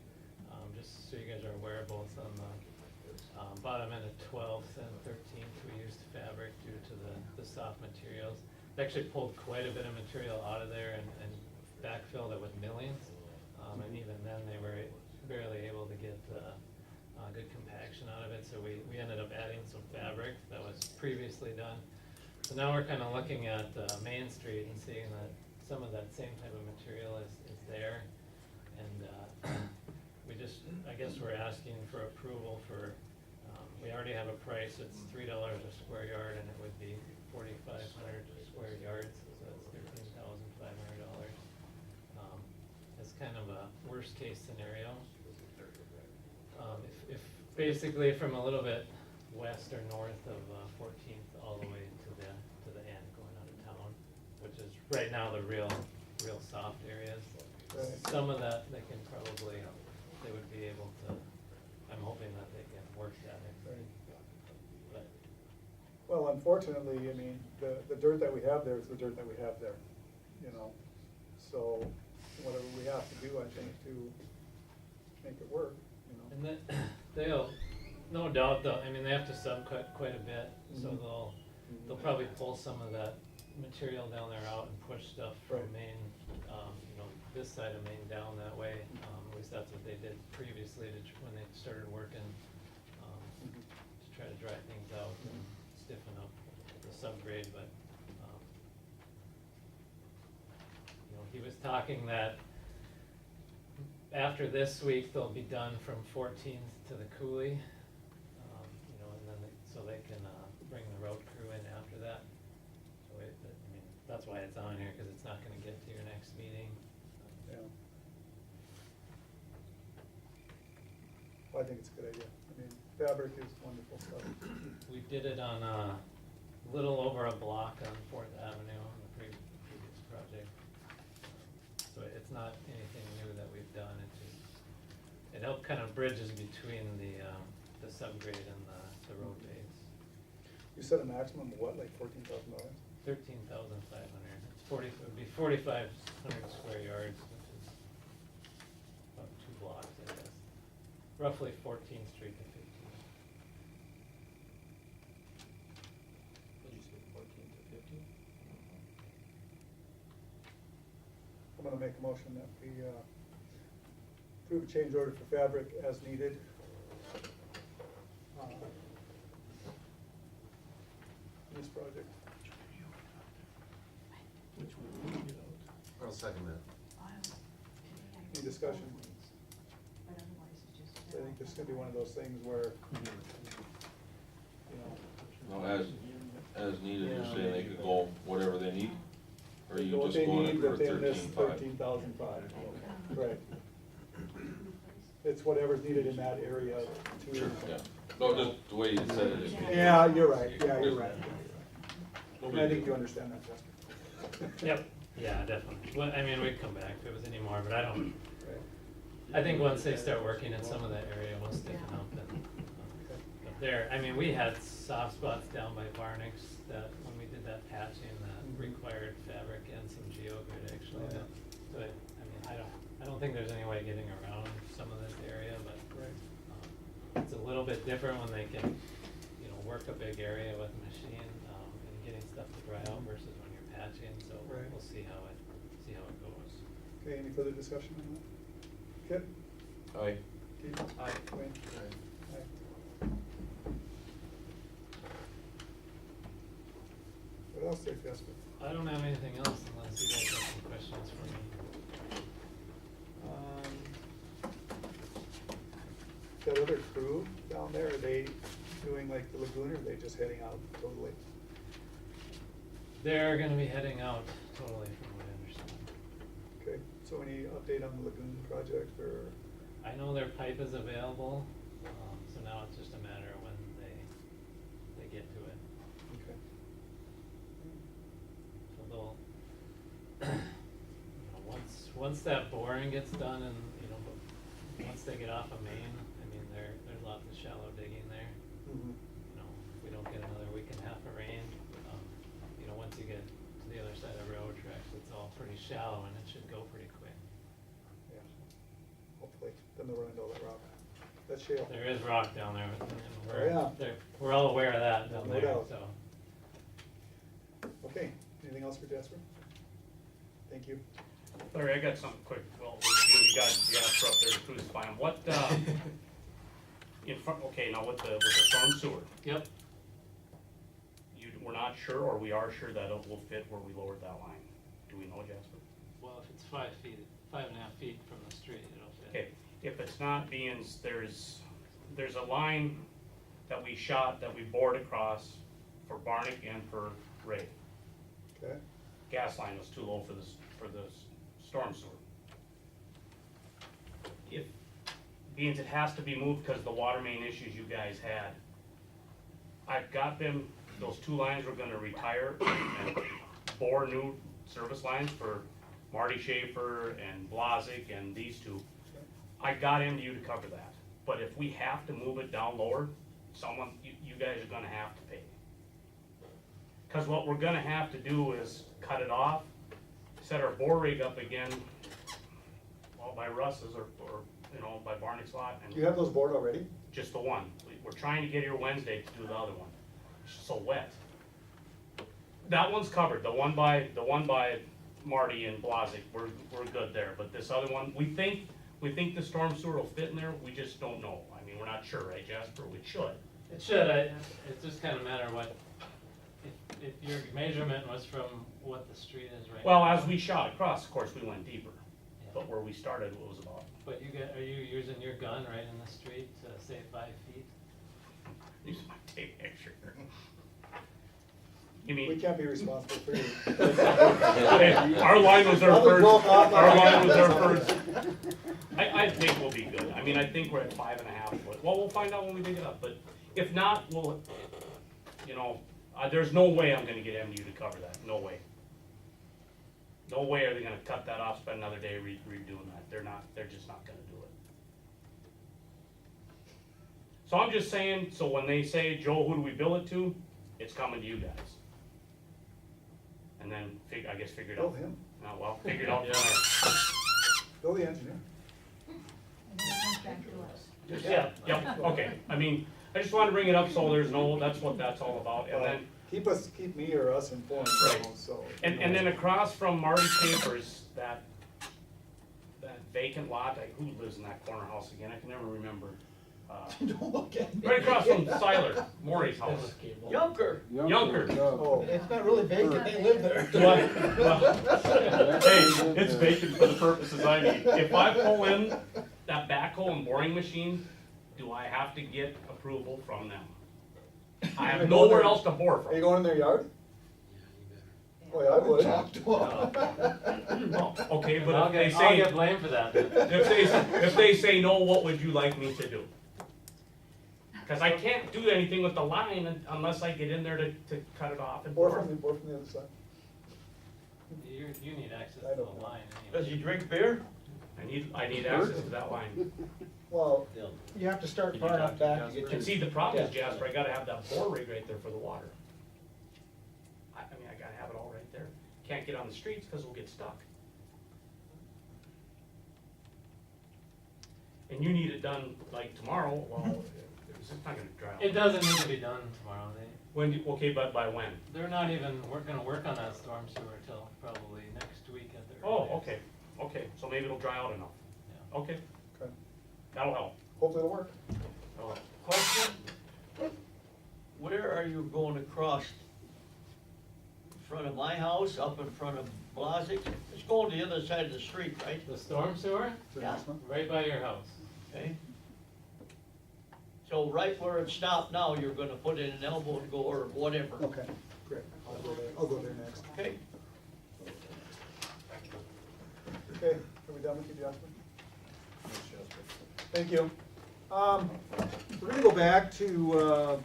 [SPEAKER 3] Just so you guys are aware, both on the, bottom end of 12th and 13th, we used fabric due to the soft materials. They actually pulled quite a bit of material out of there and backfilled it with millings. And even then, they were barely able to get, good compaction out of it, so we ended up adding some fabric that was previously done. So now we're kinda looking at, Main Street and seeing that some of that same type of material is there. And, I guess we're asking for approval for, we already have a price, it's $3 a square yard, and it would be 4,500 square yards, so that's $13,500. It's kind of a worst case scenario. If basically from a little bit west or north of 14th all the way to the end going out of town, which is right now the real soft areas.
[SPEAKER 1] Right.
[SPEAKER 3] Some of that they can probably, they would be able to, I'm hoping that they can work that in. But
[SPEAKER 1] Well, unfortunately, I mean, the dirt that we have there is the dirt that we have there, you know? So whatever we have to do, I think, to make it work, you know?
[SPEAKER 3] And then they'll, no doubt though, I mean, they have to subcut quite a bit, so
[SPEAKER 1] Mhm.
[SPEAKER 3] they'll probably pull some of that material down there out and push stuff from
[SPEAKER 1] Right.
[SPEAKER 3] Main, this side of Main down that way. At least that's what they did previously when they started working, to try to dry things out and stiffen up the subgrade, but, he was talking that after this week, they'll be done from 14th to the coulee, and then so they can, bring the road crew in after that. So that's why it's on here, cause it's not gonna get to your next meeting.
[SPEAKER 1] Yeah. Well, I think it's a good idea. I mean, fabric is wonderful stuff.
[SPEAKER 3] We did it on a little over a block on Fourth Avenue on the previous project. So it's not anything new that we've done, it just, it helped kind of bridges between the subgrade and the road base.
[SPEAKER 1] You said a maximum of what, like $14,000?
[SPEAKER 3] 13,500, it's 40, it would be 4,500 square yards, which is about 2 blocks, I guess. Roughly 14th Street to 15th.
[SPEAKER 12] Did you say 14 to 15?
[SPEAKER 1] I'm gonna make a motion that we approve a change order for fabric as needed. In this project.
[SPEAKER 15] Which would leave it out.
[SPEAKER 7] I'll second that.
[SPEAKER 1] Any discussion? I think this is gonna be one of those things where, you know.
[SPEAKER 4] No, as needed, you're saying they could go whatever they need? Or you
[SPEAKER 1] what
[SPEAKER 4] just
[SPEAKER 1] they
[SPEAKER 4] going
[SPEAKER 1] need
[SPEAKER 4] for
[SPEAKER 1] within this
[SPEAKER 4] 13,500?
[SPEAKER 1] 13,500. Right. It's whatever's needed in that area to.
[SPEAKER 4] Sure, yeah. No, just the way you said it.
[SPEAKER 1] Yeah, you're right, yeah, you're right. And I think you understand that, Justin.
[SPEAKER 3] Yep, yeah, definitely. Well, I mean, we'd come back if it was any more, but I don't,
[SPEAKER 1] Right.
[SPEAKER 3] I think once they start working in some of that area, we'll stick it up and, but there, I mean, we had soft spots down by Varnick's that, when we did that patching, that required fabric and some geogrid actually.
[SPEAKER 1] Oh, yeah.
[SPEAKER 3] So I don't think there's any way of getting around some of this area, but it's a little bit different when they can, you know, work a big area with a machine, and getting stuff to dry out versus when you're patching, so
[SPEAKER 1] Right.
[SPEAKER 3] we'll see how it goes.
[SPEAKER 1] Okay, any further discussion on that? Kip?
[SPEAKER 4] Aye.
[SPEAKER 1] Keith?
[SPEAKER 3] Aye.
[SPEAKER 1] Wayne? Aye. What else there, Jasper?
[SPEAKER 3] I don't have anything else unless you guys have some questions for me.
[SPEAKER 1] That other crew down there, are they doing like the lagoon, or are they just heading out totally?
[SPEAKER 3] They're gonna be heading out totally from what I understand.
[SPEAKER 1] Okay, so any update on the lagoon project, or?
[SPEAKER 3] I know their pipe is available, so now it's just a matter of when they get to it.
[SPEAKER 1] Okay.
[SPEAKER 3] So they'll, you know, once that boring gets done and, you know, once they get off of Main, I mean, there's lots of shallow digging there.
[SPEAKER 1] Mhm.
[SPEAKER 3] You know, if we don't get another week and a half of rain, you know, once you get to the other side of railroad tracks, it's all pretty shallow and it should go pretty quick.
[SPEAKER 1] Yeah, hopefully, then they'll run into all that rock, that shale.
[SPEAKER 3] There is rock down there, and
[SPEAKER 1] Oh, yeah.
[SPEAKER 3] we're all aware of that down
[SPEAKER 1] No
[SPEAKER 3] there,
[SPEAKER 1] doubt.
[SPEAKER 3] so.
[SPEAKER 1] Okay, anything else for Jasper? Thank you.
[SPEAKER 14] Larry, I got something quick, well, you got for up there to crucify him, what, in front, okay, now with the storm sewer,
[SPEAKER 3] Yep.
[SPEAKER 14] we're not sure, or we are sure that it will fit where we lowered that line, do we know, Jasper?
[SPEAKER 3] Well, if it's 5 feet, 5.5 feet from the street, it'll fit.
[SPEAKER 14] Okay, if it's not being, there's a line that we shot, that we bored across for Barnick and for Ray.
[SPEAKER 1] Okay.
[SPEAKER 14] Gas line was too low for the storm sewer. If, being it has to be moved because of the water main issues you guys had, I've got them, those 2 lines we're gonna retire and bore new service lines for Marty Schaefer and Blazik and these 2. I got into you to cover that, but if we have to move it down lower, you guys are gonna have to pay. Cause what we're gonna have to do is cut it off, set our bore rig up again, well, by Russ's or, you know, by Barney's lot, and
[SPEAKER 1] You have those bored already?
[SPEAKER 14] just the one. We're trying to get here Wednesday to do the other one. It's so wet. That one's covered, the one by Marty and Blazik, we're good there, but this other one, we think the storm sewer will fit in there, we just don't know. I mean, we're not sure, right, Jasper? We should.
[SPEAKER 3] It should, it's just kinda matter what, if your measurement was from what the street is right now.
[SPEAKER 14] Well, as we shot across, of course, we went deeper, but where we started was about.
[SPEAKER 3] But are you using your gun right in the street to say 5 feet?
[SPEAKER 14] Use my tape measure. You
[SPEAKER 1] We
[SPEAKER 14] mean,
[SPEAKER 1] can't be responsible for you.
[SPEAKER 14] our line was there
[SPEAKER 1] Probably
[SPEAKER 14] first,
[SPEAKER 1] broke off
[SPEAKER 14] our
[SPEAKER 1] on
[SPEAKER 14] line was there
[SPEAKER 1] that.
[SPEAKER 14] first. I think we'll be good. I mean, I think we're at 5.5 foot. Well, we'll find out when we dig it up, but if not, we'll, you know, there's no way I'm gonna get MDU to cover that, no way. No way are they gonna cut that off, spend another day redoing that. They're just not gonna do it. So I'm just saying, so when they say, Joe, who do we bill it to? It's coming to you guys. And then I guess figure it out.
[SPEAKER 1] Bill him.
[SPEAKER 14] Oh, well, figure it out from there.
[SPEAKER 1] Bill the engineer.
[SPEAKER 13] And then it comes back to us.
[SPEAKER 14] Yeah, okay, I mean, I just wanted to bring it up so there's no, that's what that's all about, and then,
[SPEAKER 1] Keep me or us informed,
[SPEAKER 14] Right.
[SPEAKER 1] so.
[SPEAKER 14] and then across from Marty Papers, that vacant lot, who lives in that corner house again, I can never remember.
[SPEAKER 16] Don't look at me.
[SPEAKER 14] Right across from Siler, Maury's house.
[SPEAKER 10] Younger.
[SPEAKER 14] Younger.
[SPEAKER 1] Oh,
[SPEAKER 16] It's not really vacant, they live there.
[SPEAKER 14] Hey, it's vacant for the purposes I need. If I pull in that backhoe and boring machine, do I have to get approval from them? I have nowhere else to bore
[SPEAKER 1] are you
[SPEAKER 14] from.
[SPEAKER 1] going in their yard? Oh, yeah, I would.
[SPEAKER 16] Talk to them.
[SPEAKER 14] No, okay, but
[SPEAKER 12] I'll
[SPEAKER 14] if they
[SPEAKER 12] get, I'll
[SPEAKER 14] say,
[SPEAKER 12] get blamed for that.
[SPEAKER 14] if they say no, what would you like me to do? Cause I can't do anything with the line unless I get in there to cut it off and
[SPEAKER 1] Or
[SPEAKER 14] bore.
[SPEAKER 1] from the other side.
[SPEAKER 12] You need access
[SPEAKER 1] I
[SPEAKER 12] to the
[SPEAKER 1] don't know.
[SPEAKER 12] line
[SPEAKER 10] Does
[SPEAKER 12] anyway.
[SPEAKER 10] he drink beer?
[SPEAKER 14] I need access to that line.
[SPEAKER 1] Well,
[SPEAKER 16] You have to start
[SPEAKER 12] Can you
[SPEAKER 16] far
[SPEAKER 12] talk
[SPEAKER 16] enough
[SPEAKER 12] to
[SPEAKER 16] back to
[SPEAKER 12] Jasper?
[SPEAKER 16] get
[SPEAKER 14] And
[SPEAKER 16] to.
[SPEAKER 14] see, the problem is, Jasper, I gotta have that bore rig right there for the water. I mean, I gotta have it all right there. Can't get on the streets because we'll get stuck. And you need it done like tomorrow, well, it's not gonna dry out.
[SPEAKER 12] It doesn't need to be done tomorrow,
[SPEAKER 14] Okay, but by when?
[SPEAKER 12] they're not even, we're gonna work on that storm sewer till probably next week at the
[SPEAKER 14] Oh,
[SPEAKER 12] earliest.
[SPEAKER 14] okay, so maybe it'll dry out enough.
[SPEAKER 12] Yeah.
[SPEAKER 14] Okay,
[SPEAKER 1] okay.
[SPEAKER 14] that'll help.
[SPEAKER 1] Hopefully it'll work.
[SPEAKER 14] That'll help.
[SPEAKER 10] Question? Where are you going across? In front of my house, up in front of Blazik's? It's going to the other side of the street, right?
[SPEAKER 12] The storm sewer,
[SPEAKER 1] Is there
[SPEAKER 10] Yeah.
[SPEAKER 1] next one?
[SPEAKER 12] right by your house.
[SPEAKER 10] Okay? So right where it stopped now, you're gonna put in an elbow to go or whatever,
[SPEAKER 1] Okay, great. I'll go there next.
[SPEAKER 10] okay?
[SPEAKER 1] Okay, are we done with you, Jasper? Thank you. We're gonna go back to,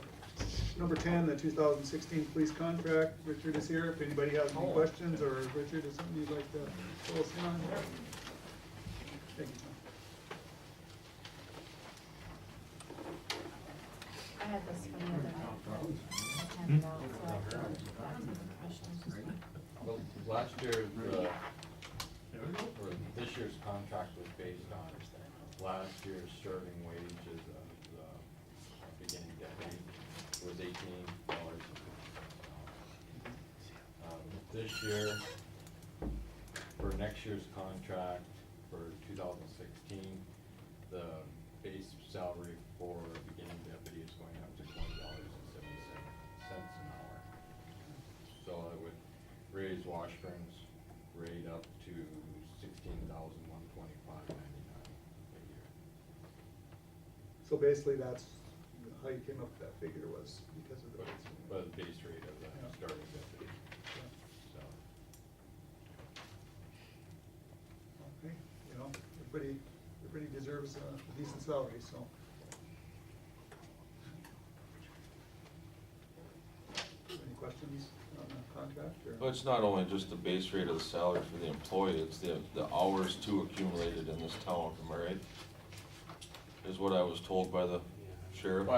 [SPEAKER 1] number 10, the 2016 police contract. Richard is here, if anybody has any questions, or Richard, is something you'd like to fill us in on here? Thank you.
[SPEAKER 5] I had this from the other night. I handed out, so I could ask some questions.
[SPEAKER 18] Well, last year, or this year's contract was based on last year's starting wages of the beginning deputy was $18. This year, for next year's contract, for 2016, the base salary for beginning deputy is going up to $20.77 an hour. So it would raise Washburn's rate up to $16,125.99 a year.
[SPEAKER 1] So basically, that's how you came up with that figure, was because of the.
[SPEAKER 18] But the base rate of the
[SPEAKER 1] Yeah.
[SPEAKER 18] starting deputy, so.
[SPEAKER 1] Okay, you know, everybody deserves a decent salary, so. Any questions on the contract, or?
[SPEAKER 4] But it's not only just the base rate of the salary for the employee, it's the hours too accumulated in this town, am I right? Is what I was told by the sheriff.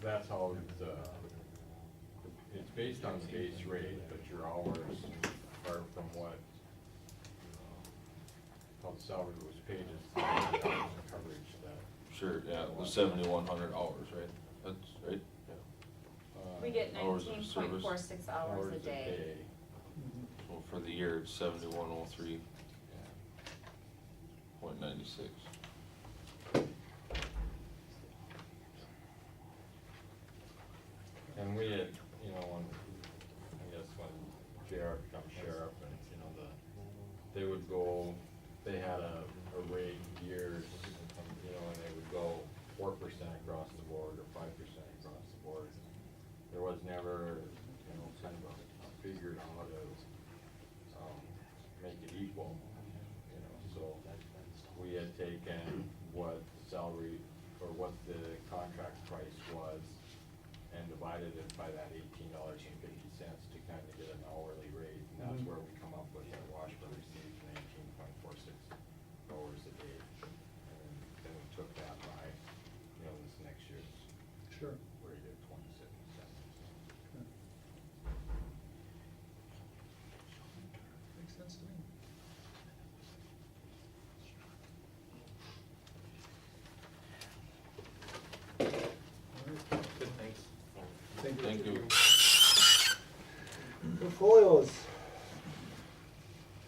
[SPEAKER 18] That's how it's based on the base rate, but your hours are from what, how the salary was paid is the coverage that.
[SPEAKER 4] Sure, yeah, it was 7,100 hours, right? That's right, yeah.
[SPEAKER 5] We get
[SPEAKER 4] Hours of
[SPEAKER 5] 19.46
[SPEAKER 4] service.
[SPEAKER 5] hours a day.
[SPEAKER 4] So for the year, it's 7,103.96.
[SPEAKER 18] And we had, when, I guess when JR becomes sheriff and, they would go, they had a rate years, and they would go 4% across the board or 5% across the board. There was never, kind of a figured on how to, make it equal, so we taken what salary, or what the contract price was, and divided it by that $18.50 to kind of get an hourly rate, and that's
[SPEAKER 16] Mhm.
[SPEAKER 18] where we come up with that Washburn received 19.46 hours a day. And then we took that by, this next year's,
[SPEAKER 16] Sure.
[SPEAKER 18] where you get 26 cents.
[SPEAKER 16] Makes sense to me.
[SPEAKER 3] Good, thanks.
[SPEAKER 4] Thank you.
[SPEAKER 1] Portfolios.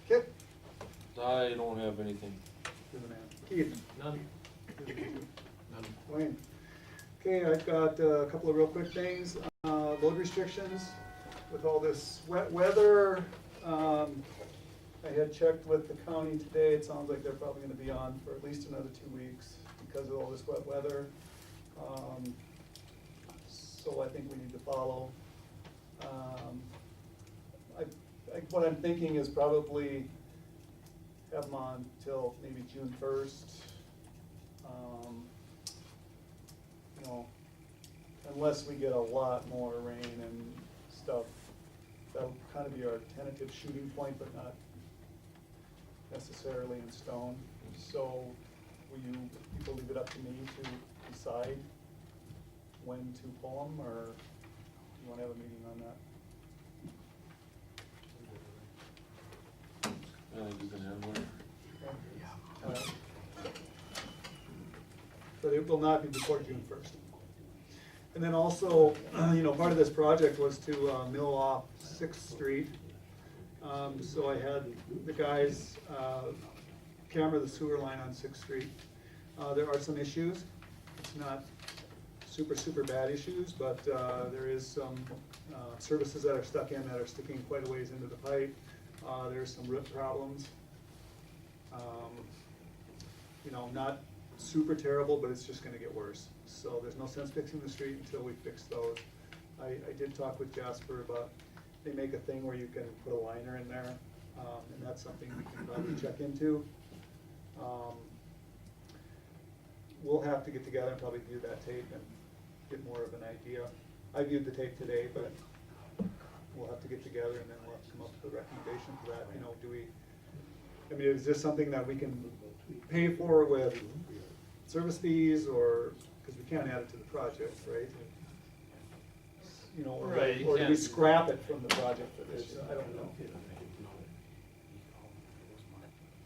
[SPEAKER 1] Kip?
[SPEAKER 4] I don't have anything.
[SPEAKER 1] You're the man. Keith?
[SPEAKER 3] None.
[SPEAKER 1] None. Wayne? Okay, I've got a couple of real quick things. Load restrictions with all this wet weather. I had checked with the county today. It sounds like they're probably gonna be on for at least another 2 weeks because of all this wet weather. So I think we need to follow. What I'm thinking is probably have them on till maybe June 1st. Unless we get a lot more rain and stuff, that'll kind of be our tentative shooting point, but not necessarily in stone. So will you people leave it up to me to decide when to pull them, or you want to have a meeting on that?
[SPEAKER 4] You can have one.
[SPEAKER 1] But it will not be before June 1st. And then also, part of this project was to mill off 6th Street. So I had the guys camera the sewer line on 6th Street. There are some issues. It's not super bad issues, but there is some services that are stuck in that are sticking quite a ways into the pipe. There's some root problems. Not super terrible, but it's just gonna get worse. So there's no sense fixing the street until we fix those. I did talk with Jasper about, they make a thing where you can put a liner in there, and that's something we can probably check into. We'll have to get together and probably view that tape and get more of an idea. I viewed the tape today, but we'll have to get together and then we'll have to come up with a recommendation for that. Is this something that we can pay for with service fees, or, because we can't add it to the project, right?
[SPEAKER 9] Right, you
[SPEAKER 1] Or do we
[SPEAKER 9] can't.
[SPEAKER 1] scrap it from the project for this year? I don't know.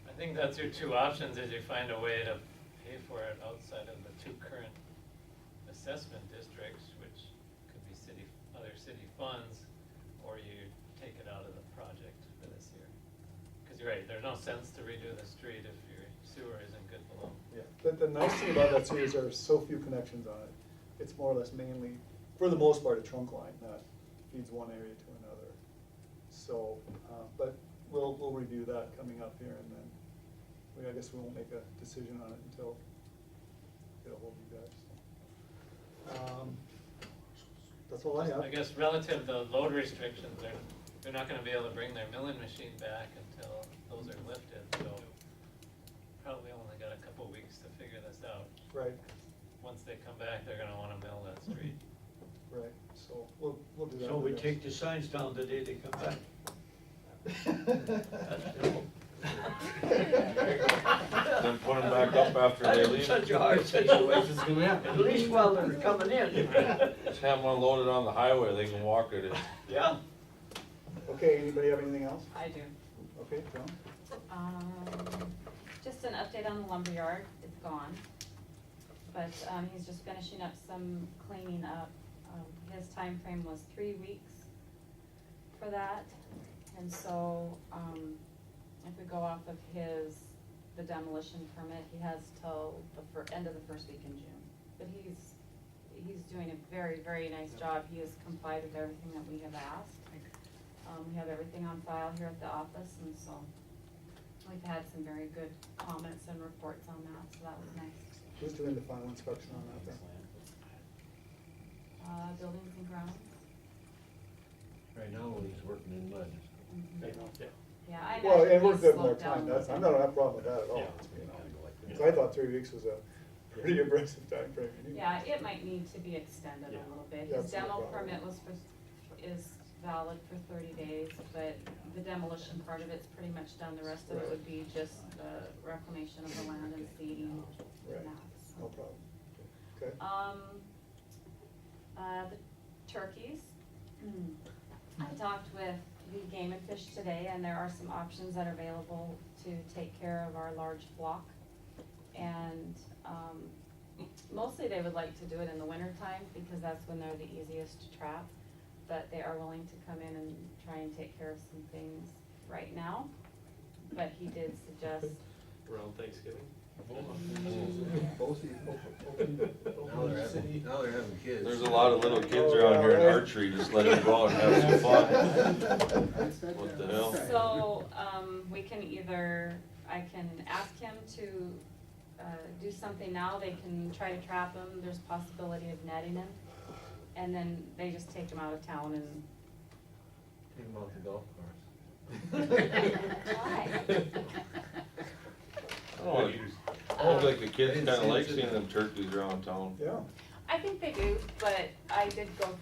[SPEAKER 9] I think that's your two options, is you find a way to pay for it outside of the two current assessment districts, which could be other city funds, or you take it out of the project for this year. Because you're right, there's no sense to redo the street if your sewer isn't good below.
[SPEAKER 1] Yeah, but the nice thing about that series, there are so few connections on it. It's more or less mainly, for the most part, a trunk line that feeds one area to another. So, but we'll review that coming up here, and then I guess we won't make a decision on it until get a hold of you guys. That's all I have.
[SPEAKER 9] I guess relative to load restrictions, they're not gonna be able to bring their milling machine back until those are lifted, so probably only got a couple weeks to figure this out.
[SPEAKER 1] Right.
[SPEAKER 9] Once they come back, they're gonna wanna mill that street.
[SPEAKER 1] Right, so we'll do that.
[SPEAKER 10] So we take the signs down the day they come back.
[SPEAKER 4] Then put them back up after they leave.
[SPEAKER 10] Such a hard situation. At least while they're coming in.
[SPEAKER 4] Just have one loaded on the highway, they can walk it in.
[SPEAKER 10] Yeah.
[SPEAKER 1] Okay, anybody have anything else?
[SPEAKER 5] I do.
[SPEAKER 1] Okay, John?
[SPEAKER 5] Just an update on the lumberyard, it's gone. But, he's just finishing up some cleaning up. His time frame was 3 weeks for that. And so, if we go off of the demolition permit, he has till the end of the first week in June. But he's doing a very, very nice job. He has complied with everything that we have asked. We have everything on file here at the office, and so we've had some very good comments and reports on that, so that was nice.
[SPEAKER 1] Who's doing the final inspection on that then?
[SPEAKER 5] Buildings and grounds.
[SPEAKER 3] Right now, he's working in mud.
[SPEAKER 5] Mhm. Yeah, I
[SPEAKER 1] Well, and we're
[SPEAKER 5] actually
[SPEAKER 1] good more
[SPEAKER 5] slowed down
[SPEAKER 1] time,
[SPEAKER 5] a little
[SPEAKER 1] I'm
[SPEAKER 5] bit.
[SPEAKER 1] not have a problem with that at all.
[SPEAKER 3] Yeah.
[SPEAKER 1] 'Cause I thought 3 weeks was a pretty aggressive timeframe.
[SPEAKER 5] Yeah, it might need to be extended a little bit. His
[SPEAKER 1] That's no
[SPEAKER 5] demo
[SPEAKER 1] problem.
[SPEAKER 5] permit is valid for 30 days, but the demolition part of it's pretty much done. The rest of it
[SPEAKER 1] Right.
[SPEAKER 5] would be just the reclamation of the land and seeding
[SPEAKER 1] Right.
[SPEAKER 5] and that, so.
[SPEAKER 1] No problem. Okay.
[SPEAKER 5] The turkeys. I talked with the Game and Fish today, and there are some options that are available to take care of our large flock. And, mostly they would like to do it in the winter time, because that's when they're the easiest to trap. But they are willing to come in and try and take care of some things right now. But he did suggest,
[SPEAKER 3] Around Thanksgiving?
[SPEAKER 11] Now they're having kids.
[SPEAKER 4] There's a lot of little kids around here in archery, just let them go out and have some fun. What the hell?
[SPEAKER 5] so, we can either, I can ask him to, do something now, they can try to trap him, there's possibility of netting him. And then they just take him out of town and.
[SPEAKER 11] Take them out the golf course.
[SPEAKER 5] Why?
[SPEAKER 4] I don't think the kids kinda like seeing them turkeys around town.
[SPEAKER 1] Yeah.
[SPEAKER 5] I think they do, but I did go,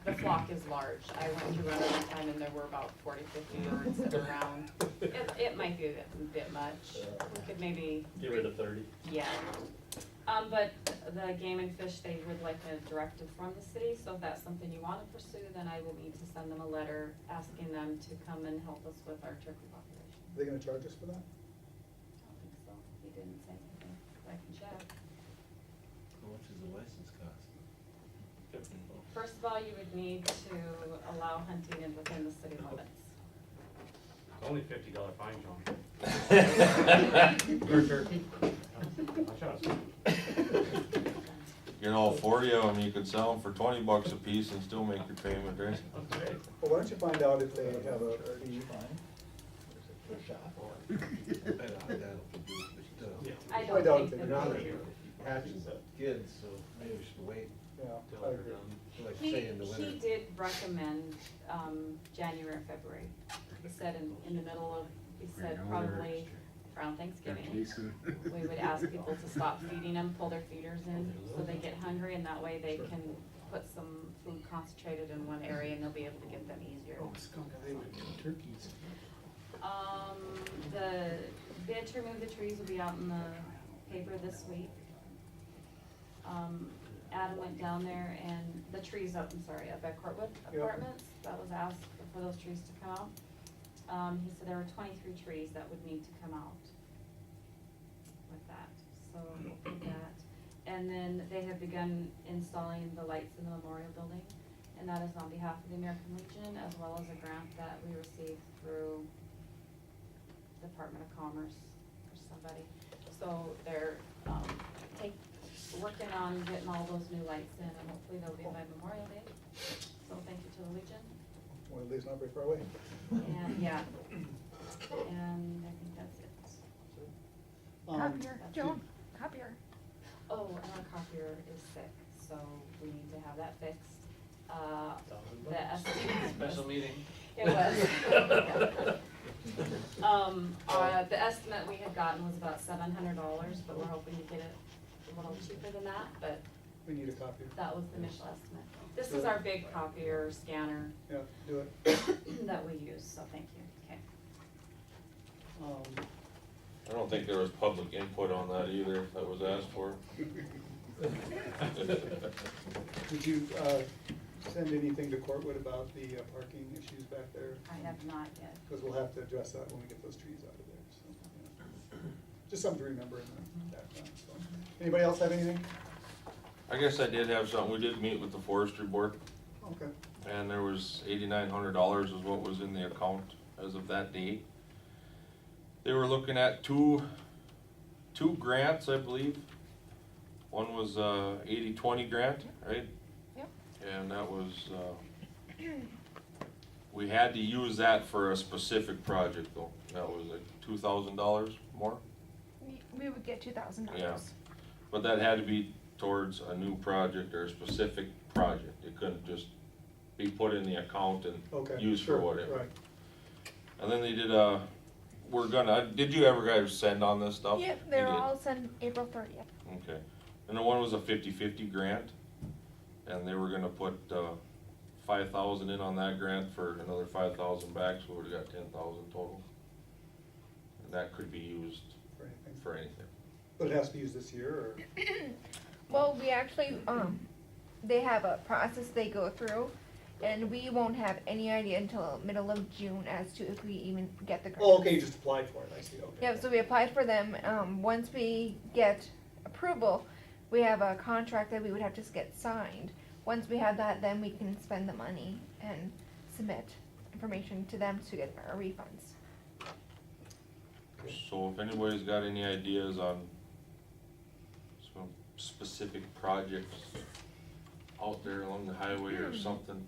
[SPEAKER 5] the flock is large. I went through it one time and there were about 40, 50 birds that were around. It might be a bit much. We could maybe.
[SPEAKER 3] Get rid of 30.
[SPEAKER 5] Yeah. But the Game and Fish, they would like a directive from the city, so if that's something you wanna pursue, then I will need to send them a letter asking them to come and help us with our turkey population.
[SPEAKER 1] Are they gonna charge us for that?
[SPEAKER 5] I don't think so. He didn't say anything. I can check.
[SPEAKER 11] How much does the license cost?
[SPEAKER 5] First of all, you would need to allow hunting in within the city limits.
[SPEAKER 14] It's only $50 fine, John. Per turkey. Watch out.
[SPEAKER 4] Get all 40 of them, you could sell them for $20 a piece and still make your payment, right?
[SPEAKER 14] Okay.
[SPEAKER 1] Well, why don't you find out if they have a fee?
[SPEAKER 5] I
[SPEAKER 1] I
[SPEAKER 5] don't
[SPEAKER 1] doubt
[SPEAKER 5] think
[SPEAKER 1] they
[SPEAKER 5] that
[SPEAKER 1] do.
[SPEAKER 5] they do.
[SPEAKER 11] Hatching kids, so maybe we should wait,
[SPEAKER 1] Yeah,
[SPEAKER 3] Till
[SPEAKER 1] I
[SPEAKER 3] they're
[SPEAKER 1] agree.
[SPEAKER 3] done.
[SPEAKER 11] like
[SPEAKER 5] He,
[SPEAKER 11] say in the winter.
[SPEAKER 5] he did recommend, January or February. He said in the middle of, he said probably around Thanksgiving. We would ask people to stop feeding them, pull their feeders in, so they get hungry, and that way they can put some food concentrated in one area and they'll be able to get them easier.
[SPEAKER 15] Turkeys.
[SPEAKER 5] The bid to remove the trees will be out in the paper this week. Adam went down there and the trees up, I'm sorry, up at Courtwood
[SPEAKER 1] Yep.
[SPEAKER 5] Apartments, that was asked for those trees to come out. He said there were 23 trees that would need to come out with that, so we'll do that. And then they have begun installing the lights in the memorial building, and that is on behalf of the American Legion, as well as a grant that we received through Department of Commerce or somebody. So they're, working on getting all those new lights in, and hopefully they'll be by Memorial Day. So thank you to the Legion.
[SPEAKER 1] Well, at least not very far away.
[SPEAKER 5] And, yeah, and I think that's it.
[SPEAKER 1] Copier,
[SPEAKER 5] Joan, copier. Oh, and our copier is sick, so we need to have that fixed. The estimate.
[SPEAKER 15] Special meeting.
[SPEAKER 5] It was. The estimate we had gotten was about $700, but we're hoping to get it a little cheaper than that, but
[SPEAKER 1] We need a copier.
[SPEAKER 5] that was the initial estimate. This is our big copier scanner
[SPEAKER 1] Yeah, do it.
[SPEAKER 5] that we use, so thank you, okay.
[SPEAKER 4] I don't think there was public input on that either, if that was asked for.
[SPEAKER 1] Did you, send anything to Courtwood about the parking issues back there?
[SPEAKER 5] I have not yet.
[SPEAKER 1] Because we'll have to address that when we get those trees out of there, so, yeah. Just something to remember in the background, so. Anybody else have anything?
[SPEAKER 4] I guess I did have something, we did meet with the forestry board,
[SPEAKER 1] Okay.
[SPEAKER 4] and there was $8,900 is what was in the account as of that date. They were looking at two grants, I believe. One was 80-20 grant, right?
[SPEAKER 6] Yep.
[SPEAKER 4] And that was, we had to use that for a specific project though. That was like $2,000 more.
[SPEAKER 6] We would get $2,000.
[SPEAKER 4] Yeah, but that had to be towards a new project or a specific project. It couldn't just be put in the account and
[SPEAKER 1] Okay,
[SPEAKER 4] used for
[SPEAKER 1] sure,
[SPEAKER 4] whatever.
[SPEAKER 1] right.
[SPEAKER 4] And then they did we're gonna, did you ever guys send on this stuff?
[SPEAKER 19] Yep,
[SPEAKER 4] You
[SPEAKER 19] they're
[SPEAKER 4] did?
[SPEAKER 19] all sent April 30th.
[SPEAKER 4] Okay, and the one was a 50-50 grant, and they were gonna put, 5,000 in on that grant for another 5,000 back, so we would've got 10,000 total. And that could be used
[SPEAKER 1] For anything.
[SPEAKER 4] for anything.
[SPEAKER 1] But it has to be used this year, or?
[SPEAKER 19] Well, we actually, they have a process they go through, and we won't have any idea until middle of June as to if we even get the grant.
[SPEAKER 1] Oh, okay, you just applied for it, I see, okay.
[SPEAKER 19] Yeah, so we applied for them. Once we get approval, we have a contract that we would have to get signed. Once we have that, then we can spend the money and submit information to them to get our refunds.
[SPEAKER 4] So if anybody's got any ideas on some specific projects out there along the highway or something,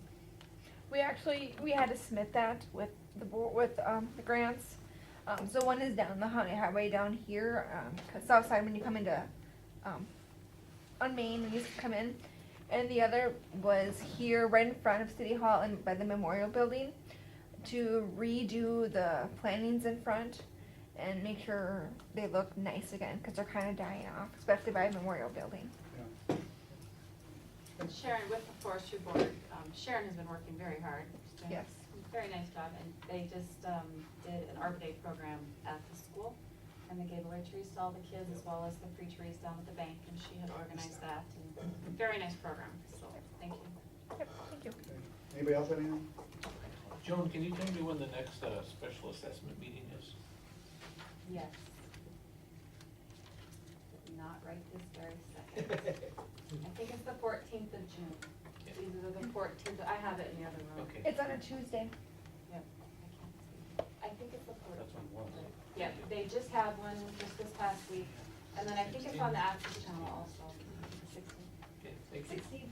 [SPEAKER 19] We had to submit that with the board, with, the grants. So one is down the highway down here, south side when you come into, on Main, when you come in. And the other was here, right in front of City Hall and by the Memorial Building, to redo the plantings in front and make sure they look nice again, cause they're kinda dying off, especially by Memorial Building.
[SPEAKER 5] Sharon, with the forestry board, Sharon has been working very hard. She's doing
[SPEAKER 19] Yes.
[SPEAKER 5] a very nice job, and they just, did an Arbor Day program at the school. And they gave away trees to all the kids as well as the free trees down at the bank, and she had organized that, and very nice program, so, thank you.
[SPEAKER 19] Yep, thank you.
[SPEAKER 1] Anybody else have anything?
[SPEAKER 15] Joan, can you tell me when the next, special assessment meeting is?
[SPEAKER 5] Yes. Not right this very second. I think it's the 14th of June. It's either the 14th, I have it in the other room.
[SPEAKER 15] Okay.
[SPEAKER 19] It's on a Tuesday.
[SPEAKER 5] Yep, I can't see. I think it's the 14th.
[SPEAKER 15] That's what it was.
[SPEAKER 5] Yeah, they just had one just this past week, and then I think it's on the Access Channel also, the 16th.
[SPEAKER 15] Okay, thank you.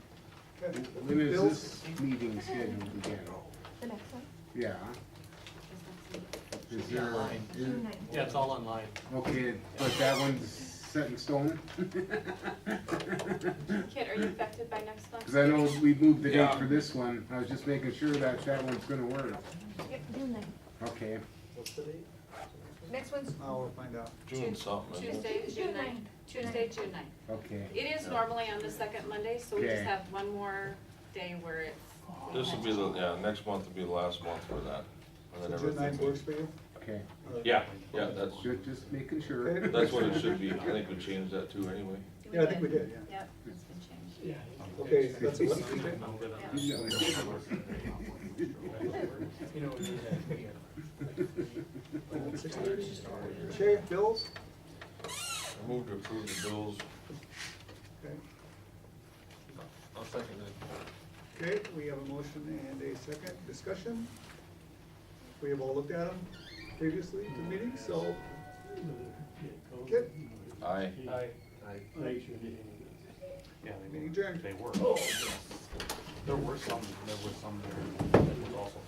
[SPEAKER 1] Okay.
[SPEAKER 17] When is
[SPEAKER 1] Bills?
[SPEAKER 17] this meeting scheduled again?
[SPEAKER 19] The next one?
[SPEAKER 17] Yeah, is there,
[SPEAKER 19] June 9th.
[SPEAKER 3] Yeah, it's all online.
[SPEAKER 17] okay, but that one's set in stone?
[SPEAKER 5] Kit, are you affected by next month?
[SPEAKER 17] Cause I know we moved the date
[SPEAKER 4] Yeah.
[SPEAKER 17] for this one, I was just making sure that that one's gonna work.
[SPEAKER 19] Yep, June 9th.
[SPEAKER 17] Okay,
[SPEAKER 2] What's the date?
[SPEAKER 19] Next one's
[SPEAKER 1] Now we'll find out.
[SPEAKER 4] June something. isn't it?
[SPEAKER 5] Tuesday, June
[SPEAKER 19] June
[SPEAKER 5] 9th.
[SPEAKER 19] 9th.
[SPEAKER 5] Tuesday, June 9th.
[SPEAKER 17] okay.
[SPEAKER 5] It is normally on the second Monday, so we just
[SPEAKER 17] Okay.
[SPEAKER 5] have one more day where it's.
[SPEAKER 4] This will be next month will be the last month for that. And then
[SPEAKER 1] So June 9th
[SPEAKER 4] everything
[SPEAKER 1] works for you?
[SPEAKER 17] Okay,
[SPEAKER 4] Yeah, that's,
[SPEAKER 17] just making sure.
[SPEAKER 1] Okay.
[SPEAKER 4] that's what it should be. I think we changed that too anyway.
[SPEAKER 1] Yeah, I think we did, yeah.
[SPEAKER 5] Yep, it's been changed.
[SPEAKER 15] Yeah.
[SPEAKER 1] Okay, that's what we
[SPEAKER 3] You know, we need that here.
[SPEAKER 1] Okay, bills?
[SPEAKER 4] I move to approve the bills.
[SPEAKER 1] Okay.
[SPEAKER 3] I'll second that.
[SPEAKER 1] Okay, we have a motion and a second discussion. We have all looked at them previously to the meeting, so. Okay,
[SPEAKER 4] Aye.
[SPEAKER 3] Aye.
[SPEAKER 14] Yeah,
[SPEAKER 1] meeting adjourned.
[SPEAKER 14] they were. There were some there that was also